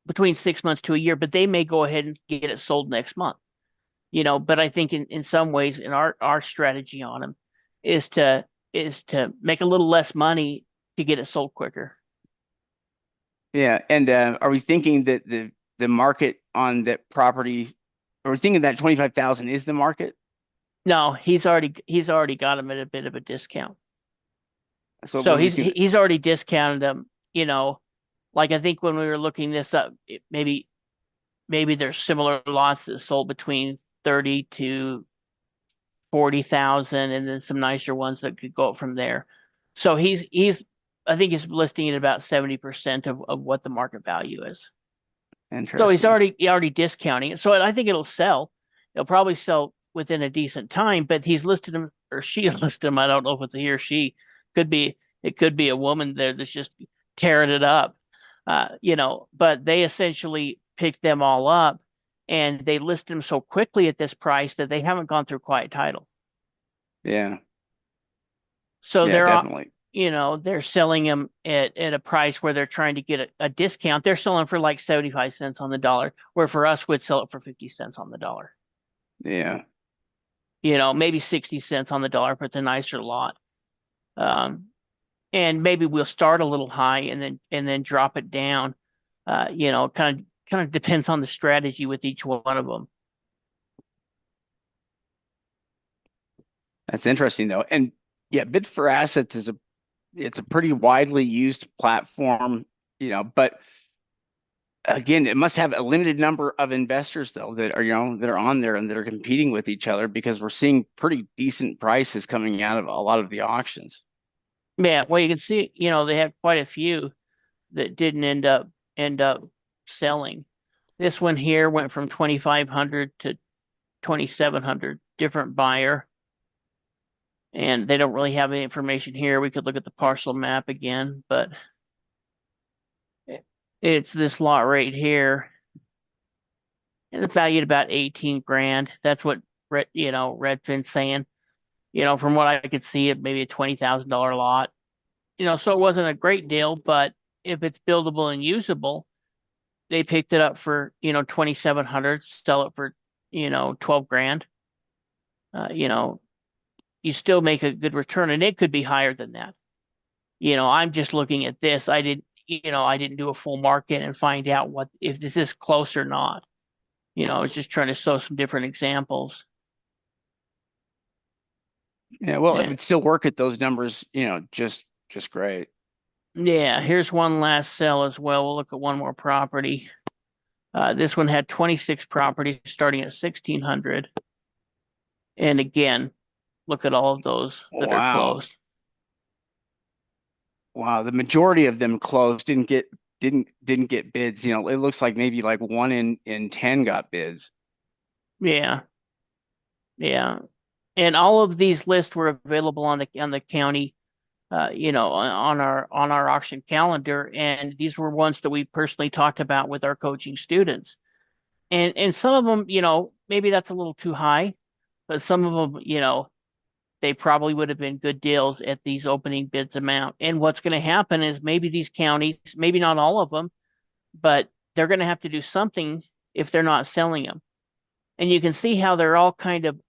between 6 months to a year, but they may go ahead and get it sold next month. But I think in some ways in our strategy on them is to make a little less money to get it sold quicker. Yeah, and are we thinking that the market on that property, are we thinking that 25,000 is the market? No, he's already got them at a bit of a discount. So So we're he's looking, he's already discounted them, like I think when we were looking this up, maybe there's similar lots that sold between 30 to 40,000 and then some nicer ones that could go up from there. So he's I think he's listing at about 70% of what the market value is. So he's interesting. already discounting it. So I think it'll sell. It'll probably sell within a decent time, but he's listed them or she listed them. I don't know if it's a he or she. Could be it could be a woman there that's just tearing it up. But they essentially picked them all up and they list them so quickly at this price that they haven't gone through quiet title. Yeah, So yeah, they're definitely. they're selling them at a price where they're trying to get a discount. They're selling for like 75 cents on the dollar, where for us we'd sell it for 50 cents on the dollar. Yeah, Maybe 60 cents on the dollar, but it's a nicer lot. Um, and maybe we'll start a little high and then drop it down. Kind of depends on the strategy with each one of them. that's interesting though. And yeah, bid for assets is it's a pretty widely used platform, but again, it must have a limited number of investors though that are, that are on there and that are competing with each other because we're seeing pretty decent prices coming out of a lot of the auctions. Yeah, well, you can see, they have quite a few that didn't end up selling. This one here went from 2,500 to 2,700, different buyer. And they don't really have any information here. We could look at the parcel map again, but it's this lot right here. And it's valued about 18 grand. That's what Redfin's saying. From what I could see, it maybe a $20,000 lot. So it wasn't a great deal, but if it's buildable and usable, they picked it up for 2,700, sell it for 12 grand. You know, you still make a good return, and it could be higher than that. I'm just looking at this. I didn't do a full market and find out what if this is close or not. I was just trying to show some different examples. Yeah, well, it And would still work at those numbers, just great. yeah, here's one last sell as well. We'll look at one more property. This one had 26 properties starting at 1,600. And again, look at all of those that are Wow. closed. Wow, the majority of them closed, didn't get bids. It looks like maybe like one in 10 got bids. Yeah, yeah. And all of these lists were available on the county, on our auction calendar. And these were ones that we personally talked about with our coaching students. And some of them, maybe that's a little too high, but some of them, they probably would have been good deals at these opening bids amount. And what's going to happen is maybe these counties, maybe not all of them, but they're going to have to do something if they're not selling them. And you can see how they're all kind of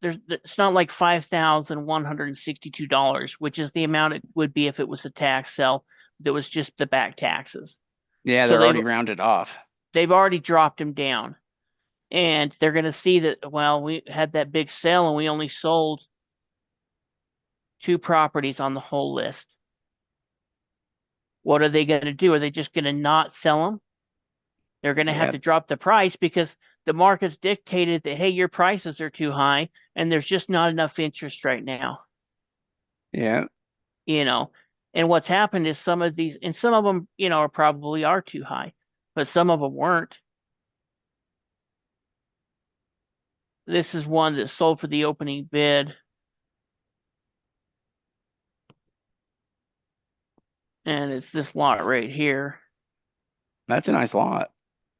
it's not like $5,162, which is the amount it would be if it was a tax sale that was just the back taxes. Yeah, So they're they've already rounded off. they've already dropped them down, and they're going to see that, well, we had that big sale and we only sold 2 properties on the whole list. What are they going to do? Are they just going to not sell them? They're going to have Yeah, to drop the price because the market's dictated that, hey, your prices are too high and there's just not enough interest right now, yeah. you know. And what's happened is some of these, and some of them, are probably are too high, but some of them weren't. This is one that sold for the opening bid, and it's this lot right here. That's a nice lot.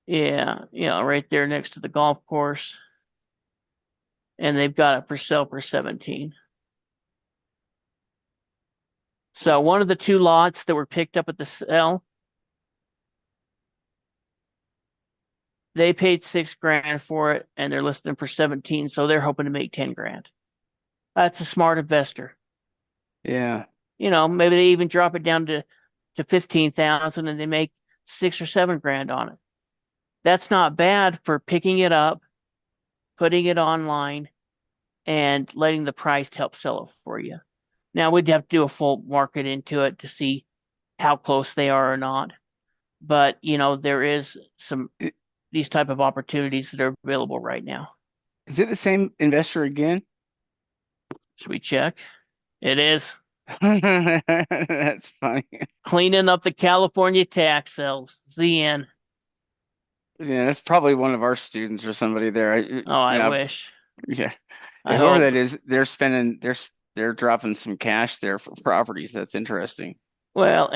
Yeah, right there next to the golf course. And they've got it for sale for 17. So one of the two lots that were picked up at the sale, they paid 6 grand for it and they're listing for 17. So they're hoping to make 10 grand. That's a smart investor. Yeah. Maybe they even drop it down to 15,000 and they make 6 or 7 grand on it. That's not bad for picking it up, putting it online, and letting the price help sell it for you. Now we'd have to do a full market into it to see how close they are or not. But there is some I- these type of opportunities that are available right now. Is it the same investor again? Should we check? It is That's funny. cleaning up the California tax sales. Lien. Yeah, that's probably one of our students or somebody there. Oh, I Yeah, wish. yeah, I yeah. Whoever that hope. is, they're dropping some cash there for properties. That's interesting. Well,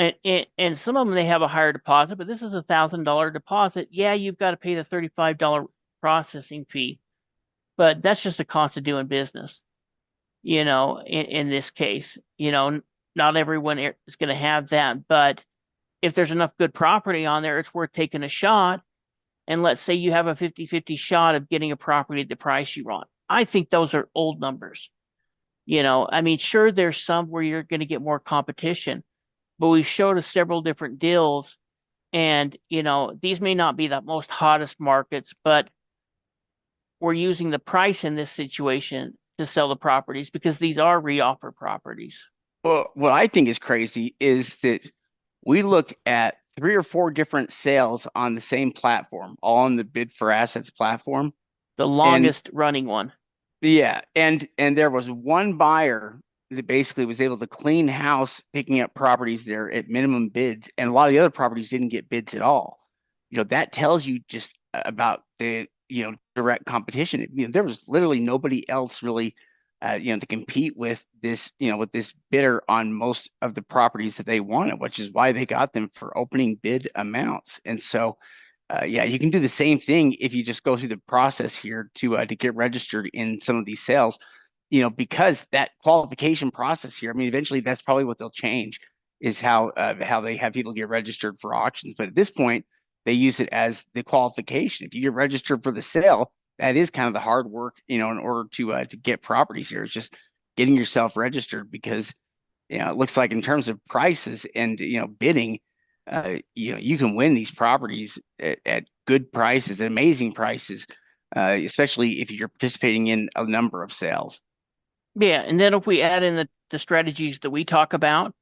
and some of them they have a higher deposit, but this is $1,000 deposit. Yeah, you've got to pay the $35 processing fee, but that's just the cost of doing business. In this case, not everyone is going to have that, but if there's enough good property on there, it's worth taking a shot. And let's say you have a 50-50 shot of getting a property at the price you want. I think those are old numbers. I mean, sure, there's some where you're going to get more competition, but we've showed us several different deals. And, these may not be the most hottest markets, but we're using the price in this situation to sell the properties because these are reoffer properties. Well, what I think is crazy is that we looked at three or four different sales on the same platform, all on the Bid for Assets platform, The and longest running one. yeah, and there was one buyer that basically was able to clean house, picking up properties there at minimum bids, and a lot of the other properties didn't get bids at all. That tells you just about the direct competition. There was literally nobody else really, to compete with this, with this bidder on most of the properties that they wanted, which is why they got them for opening bid amounts. And so yeah, you can do the same thing if you just go through the process here to get registered in some of these sales. Because that qualification process here. I mean, eventually that's probably what they'll change is how they have people get registered for auctions. But at this point, they use it as the qualification. If you get registered for the sale, that is kind of the hard work, in order to get properties here. It's just getting yourself registered because it looks like in terms of prices and bidding, you can win these properties at good prices, amazing prices, especially if you're participating in a number of sales. Yeah. And then if we add in the strategies that we talk about,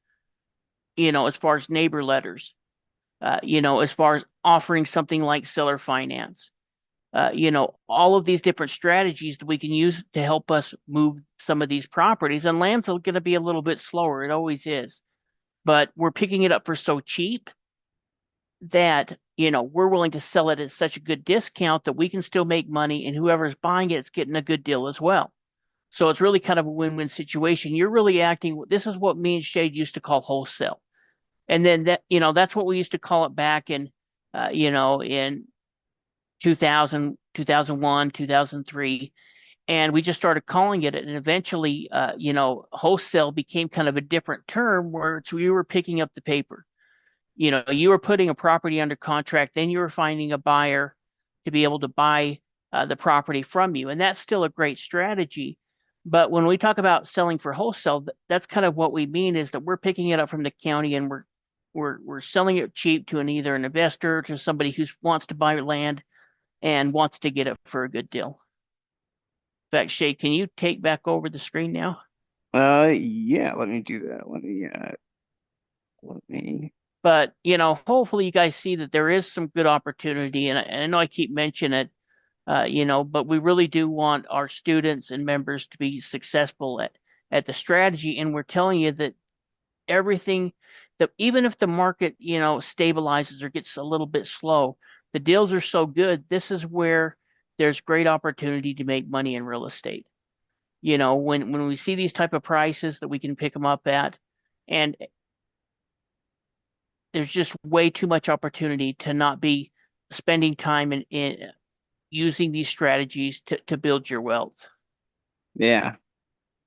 as far as neighbor letters, as far as offering something like seller finance, all of these different strategies that we can use to help us move some of these properties. And land's going to be a little bit slower. It always is. But we're picking it up for so cheap that, we're willing to sell it at such a good discount that we can still make money and whoever's buying it is getting a good deal as well. So it's really kind of a win-win situation. You're really acting, this is what me and Shade used to call wholesale. And then that's what we used to call it back in 2000, 2001, 2003. And we just started calling it. And eventually, wholesale became kind of a different term where we were picking up the paper. You were putting a property under contract, then you were finding a buyer to be able to buy the property from you. And that's still a great strategy. But when we talk about selling for wholesale, that's kind of what we mean is that we're picking it up from the county and we're selling it cheap to either an investor or to somebody who wants to buy land and wants to get it for a good deal. In fact, Shay, can you take back over the screen now? Yeah, let me do that. Let me. But hopefully you guys see that there is some good opportunity, and I know I keep mentioning it, but we really do want our students and members to be successful at the strategy, and we're telling you that everything that even if the market stabilizes or gets a little bit slow, the deals are so good. This is where there's great opportunity to make money in real estate. When we see these type of prices that we can pick them up at, and there's just way too much opportunity to not be spending time in using these strategies to build your wealth. Yeah.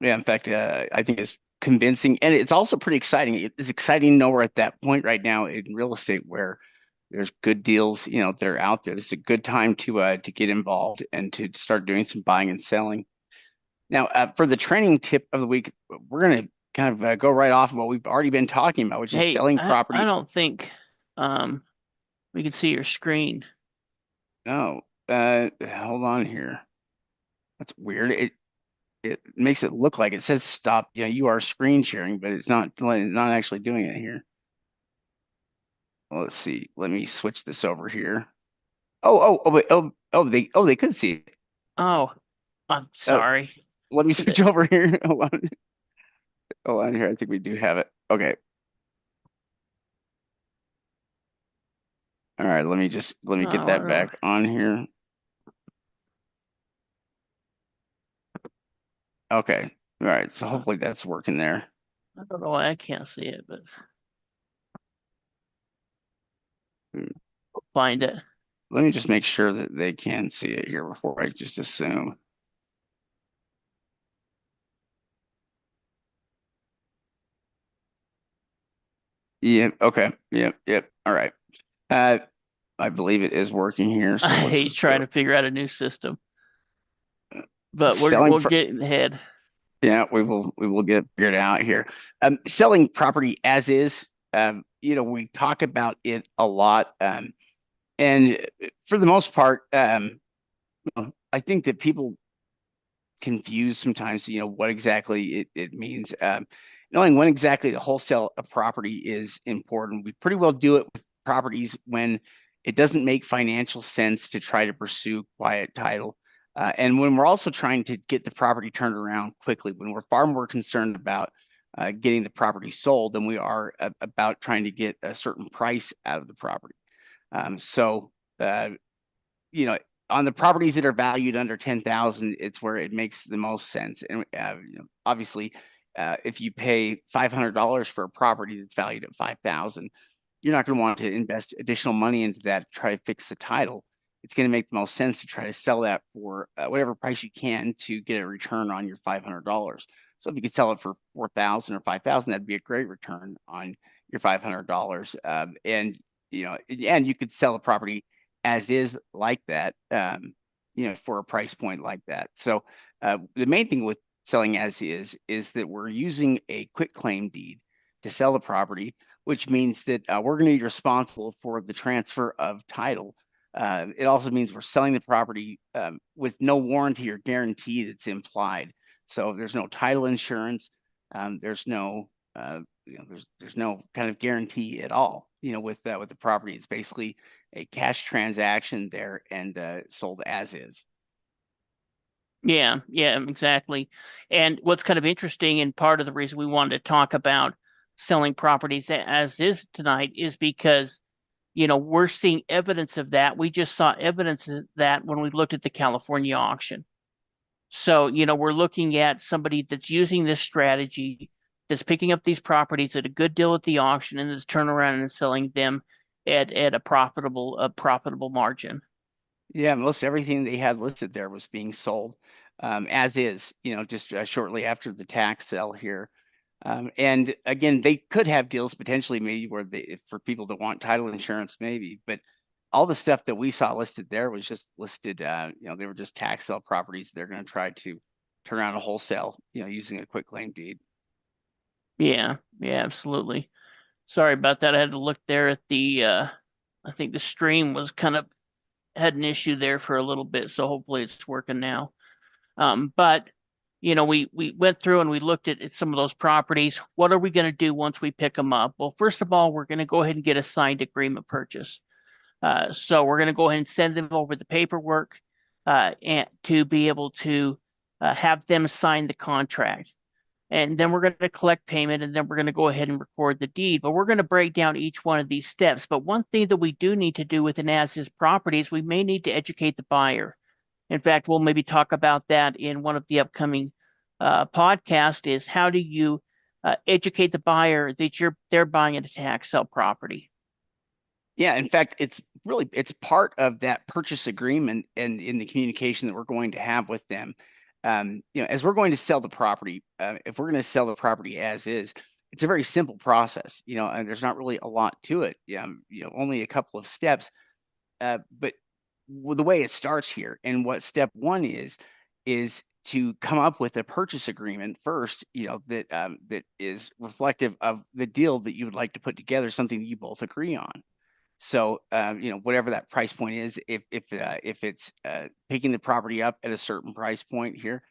Yeah. In fact, I think it's convincing, and it's also pretty exciting. It's exciting to know we're at that point right now in real estate where there's good deals, that are out there. This is a good time to get involved and to start doing some buying and selling. Now, for the training tip of the week, we're going to kind of go right off of what we've already been talking about, which is Hey, selling I property. don't think um, we can see your screen. Oh, hold on here. That's weird. It makes it look like it says stop. You are screen sharing, but it's not actually doing it here. Well, let's see. Let me switch this over here. Wait, they could see it. Oh, I'm Oh, sorry. let me switch over here. Hold on here. I think we do have it. Okay. All right. Let me get Oh, I that don't, back on here. Okay. All right. So hopefully that's working there. I don't know why I can't see it, but Hmm. find it. Let me just make sure that they can see it here before I just assume. Yep. Okay. Yep. All right. Uh, I believe it is working here. I So let's hate just trying go to figure out a new system, but selling. we'll get ahead. Yeah, we will get it figured out here. Selling property as is. We talk about it a lot, and for the most part, I think that people confused sometimes, what exactly it means. Knowing when exactly the wholesale of property is important. We pretty well do it with properties when it doesn't make financial sense to try to pursue quiet title. And when we're also trying to get the property turned around quickly, when we're far more concerned about getting the property sold than we are about trying to get a certain price out of the property. So uh, you know, on the properties that are valued under 10,000, it's where it makes the most sense. And obviously, if you pay $500 for a property that's valued at 5,000, you're not going to want to invest additional money into that to try to fix the title. It's going to make the most sense to try to sell that for whatever price you can to get a return on your $500. So if you could sell it for 4,000 or 5,000, that'd be a great return on your $500. And you could sell a property as is like that, for a price point like that. So the main thing with selling as is that we're using a quit claim deed to sell the property, which means that we're going to be responsible for the transfer of title. It also means we're selling the property with no warranty or guarantee that's implied. So there's no title insurance. There's no there's no kind of guarantee at all. With the property, it's basically a cash transaction there and sold as is. Yeah, exactly. And what's kind of interesting, and part of the reason we wanted to talk about selling properties as is tonight is because, we're seeing evidence of that. We just saw evidence of that when we looked at the California auction. So, we're looking at somebody that's using this strategy, that's picking up these properties at a good deal at the auction and is turning around and selling them at a profitable margin. Yeah, most everything they had listed there was being sold as is, just shortly after the tax sale here. And again, they could have deals potentially maybe where for people that want title insurance, maybe, but all the stuff that we saw listed there was just listed, they were just tax sale properties. They're going to try to turn around a wholesale, using a quick claim deed. Yeah, absolutely. Sorry about that. I had to look there at I think the stream was kind of had an issue there for a little bit, so hopefully it's working now. But we went through and we looked at some of those properties. What are we going to do once we pick them up? Well, first of all, we're going to go ahead and get a signed agreement purchase. So we're going to go ahead and send them over the paperwork and to be able to have them sign the contract. And then we're going to collect payment, and then we're going to go ahead and record the deed. But we're going to break down each one of these steps. But one thing that we do need to do with an as-is property is we may need to educate the buyer. In fact, we'll maybe talk about that in one of the upcoming podcasts. Is how do you educate the buyer that they're buying a tax sale property? Yeah, in fact, it's part of that purchase agreement and in the communication that we're going to have with them. As we're going to sell the property, if we're going to sell the property as is, it's a very simple process, and there's not really a lot to it. Only a couple of steps. But the way it starts here and what step one is to come up with a purchase agreement first, that is reflective of the deal that you would like to put together, something that you both agree on. So, whatever that price point is, if it's picking the property up at a certain price point here,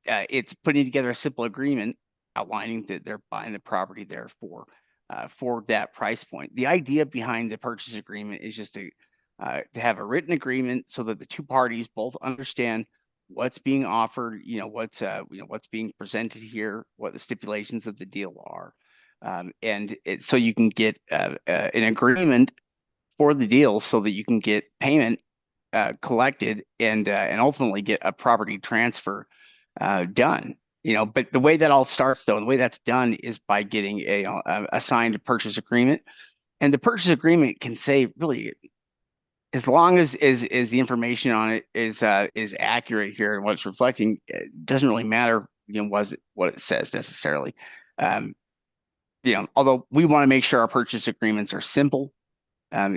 it's putting together a simple agreement outlining that they're buying the property there for that price point. The idea behind the purchase agreement is just to have a written agreement so that the two parties both understand what's being offered, what's being presented here, what the stipulations of the deal are. So you can get an agreement for the deal so that you can get payment collected and ultimately get a property transfer done. But the way that all starts, though, the way that's done is by getting a signed purchase agreement. And the purchase agreement can say really, as long as the information on it is accurate here and what it's reflecting, it doesn't really matter, what it says necessarily. Although we want to make sure our purchase agreements are simple, again,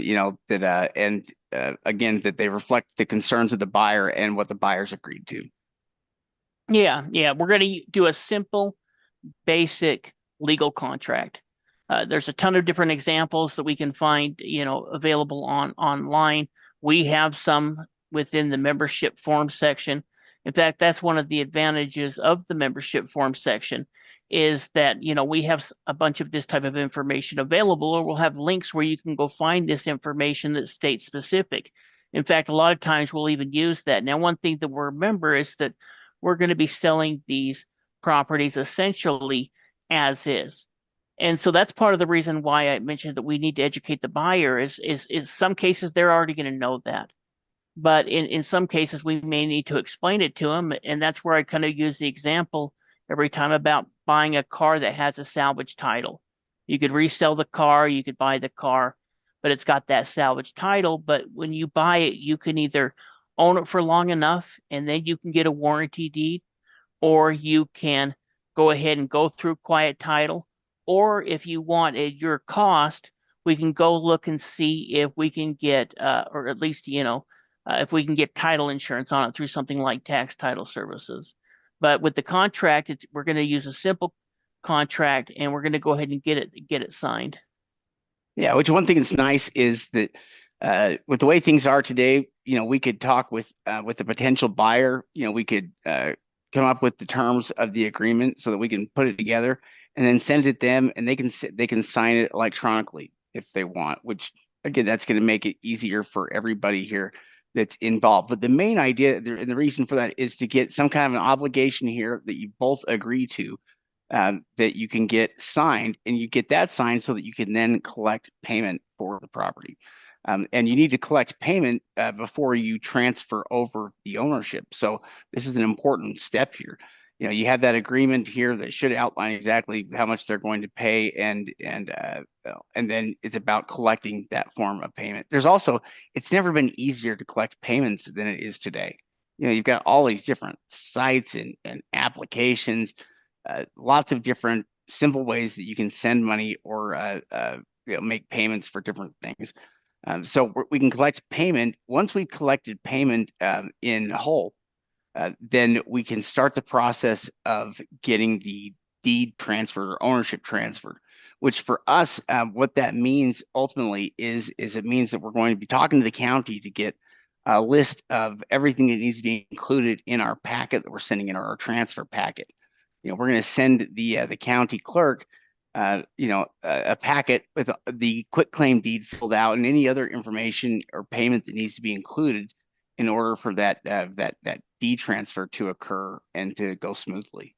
that they reflect the concerns of the buyer and what the buyer's agreed to. Yeah. We're going to do a simple, basic legal contract. There's a ton of different examples that we can find, available online. We have some within the membership form section. In fact, that's one of the advantages of the membership form section is that, we have a bunch of this type of information available, or we'll have links where you can go find this information that's state specific. In fact, a lot of times we'll even use that. Now, one thing that we'll remember is that we're going to be selling these properties essentially as is. And so that's part of the reason why I mentioned that we need to educate the buyer is some cases they're already going to know that. But in some cases we may need to explain it to them. And that's where I kind of use the example every time about buying a car that has a salvage title. You could resell the car, you could buy the car, but it's got that salvage title. But when you buy it, you can either own it for long enough and then you can get a warranty deed, or you can go ahead and go through quiet title. Or if you want at your cost, we can go look and see if we can get, or at least, if we can get title insurance on it through something like tax title services. But with the contract, we're going to use a simple contract and we're going to go ahead and get it signed. Yeah, which one thing that's nice is that with the way things are today, we could talk with the potential buyer. We could come up with the terms of the agreement so that we can put it together and then send it to them, and they can sign it electronically if they want. Which again, that's going to make it easier for everybody here that's involved. But the main idea and the reason for that is to get some kind of an obligation here that you both agree to, that you can get signed, and you get that signed so that you can then collect payment for the property. And you need to collect payment before you transfer over the ownership. So this is an important step here. You have that agreement here that should outline exactly how much they're going to pay, and then it's about collecting that form of payment. It's never been easier to collect payments than it is today. You've got all these different sites and applications, lots of different simple ways that you can send money or make payments for different things. So we can collect payment. Once we've collected payment in whole, then we can start the process of getting the deed transferred or ownership transferred, which for us, what that means ultimately is it means that we're going to be talking to the county to get a list of everything that needs to be included in our packet that we're sending in, our transfer packet. We're going to send the county clerk, a packet with the quitclaim deed filled out and any other information or payment that needs to be included in order for that deed transfer to occur and to go smoothly.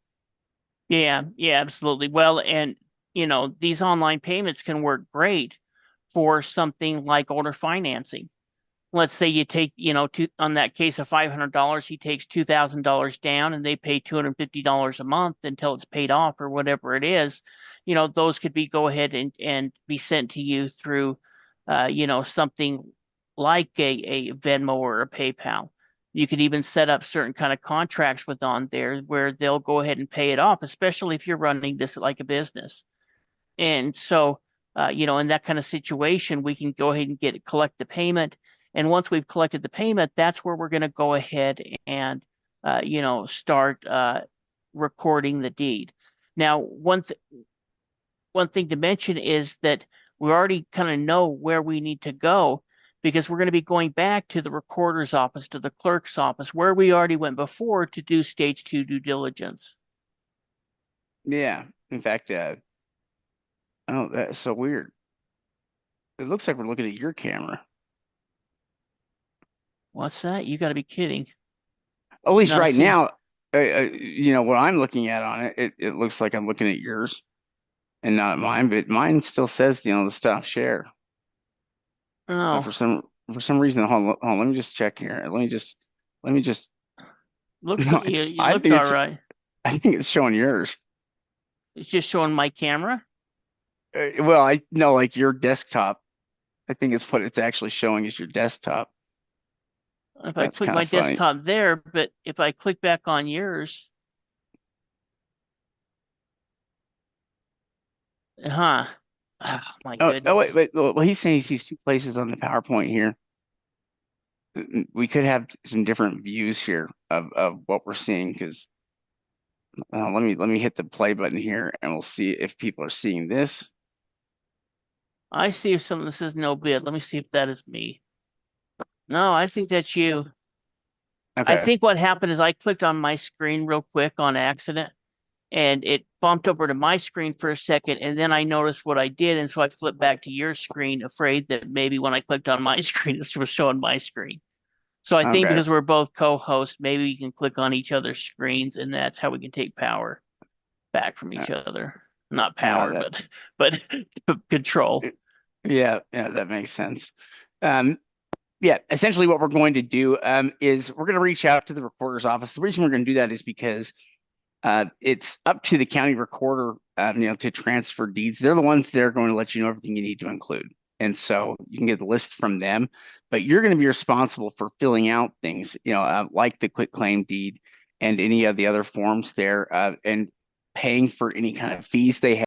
Yeah, yeah, absolutely. Well, and these online payments can work great for something like owner financing. Let's say you take, on that case of $500, he takes $2,000 down and they pay $250 a month until it's paid off or whatever it is. Those could be go ahead and be sent to you through, something like a Venmo or a PayPal. You could even set up certain kind of contracts with on there where they'll go ahead and pay it off, especially if you're running this like a business. And so, in that kind of situation, we can go ahead and collect the payment. And once we've collected the payment, that's where we're going to go ahead and, start recording the deed. Now, one thing to mention is that we already kind of know where we need to go because we're going to be going back to the recorder's office, to the clerk's office, where we already went before to do stage 2 due diligence. Yeah. In fact, oh, that's so weird. It looks like we're looking at your camera. What's that? You got to be kidding. At least Not a right see. now, what I'm looking at on it looks like I'm looking at yours and not at mine, but mine still says, the stop share. But Oh, for some reason, hold on, let me just check here. Let me just looks no, like you I looked think all it's right. I think it's showing yours. It's just showing my camera. Well, I know like your desktop. I think it's what it's actually showing is your desktop. If I That's click kind my of funny. desktop there, but if I click back on yours, huh? Oh, my Oh wait, goodness. wait. Well, he's saying he sees two places on the PowerPoint here. We could have some different views here of what we're seeing because let me hit the play button here and we'll see if people are seeing this. I see if something that says no bid. Let me see if that is me. No, I think that's you. I Okay. think what happened is I clicked on my screen real quick on accident and it bumped over to my screen for a second. And then I noticed what I did. And so I flipped back to your screen, afraid that maybe when I clicked on my screen, this was showing my screen. So I think Okay. because we're both co-hosts, maybe we can click on each other's screens and that's how we can take power back from Uh, each other. Not uh, power, that but control. yeah, yeah, that makes sense. Um, yeah, essentially what we're going to do is we're going to reach out to the recorder's office. The reason we're going to do that is because it's up to the county recorder, to transfer deeds. They're the ones that are going to let you know everything you need to include. And so you can get the list from them, but you're going to be responsible for filling out things, like the quitclaim deed and any of the other forms there, and paying for any kind of fees they have.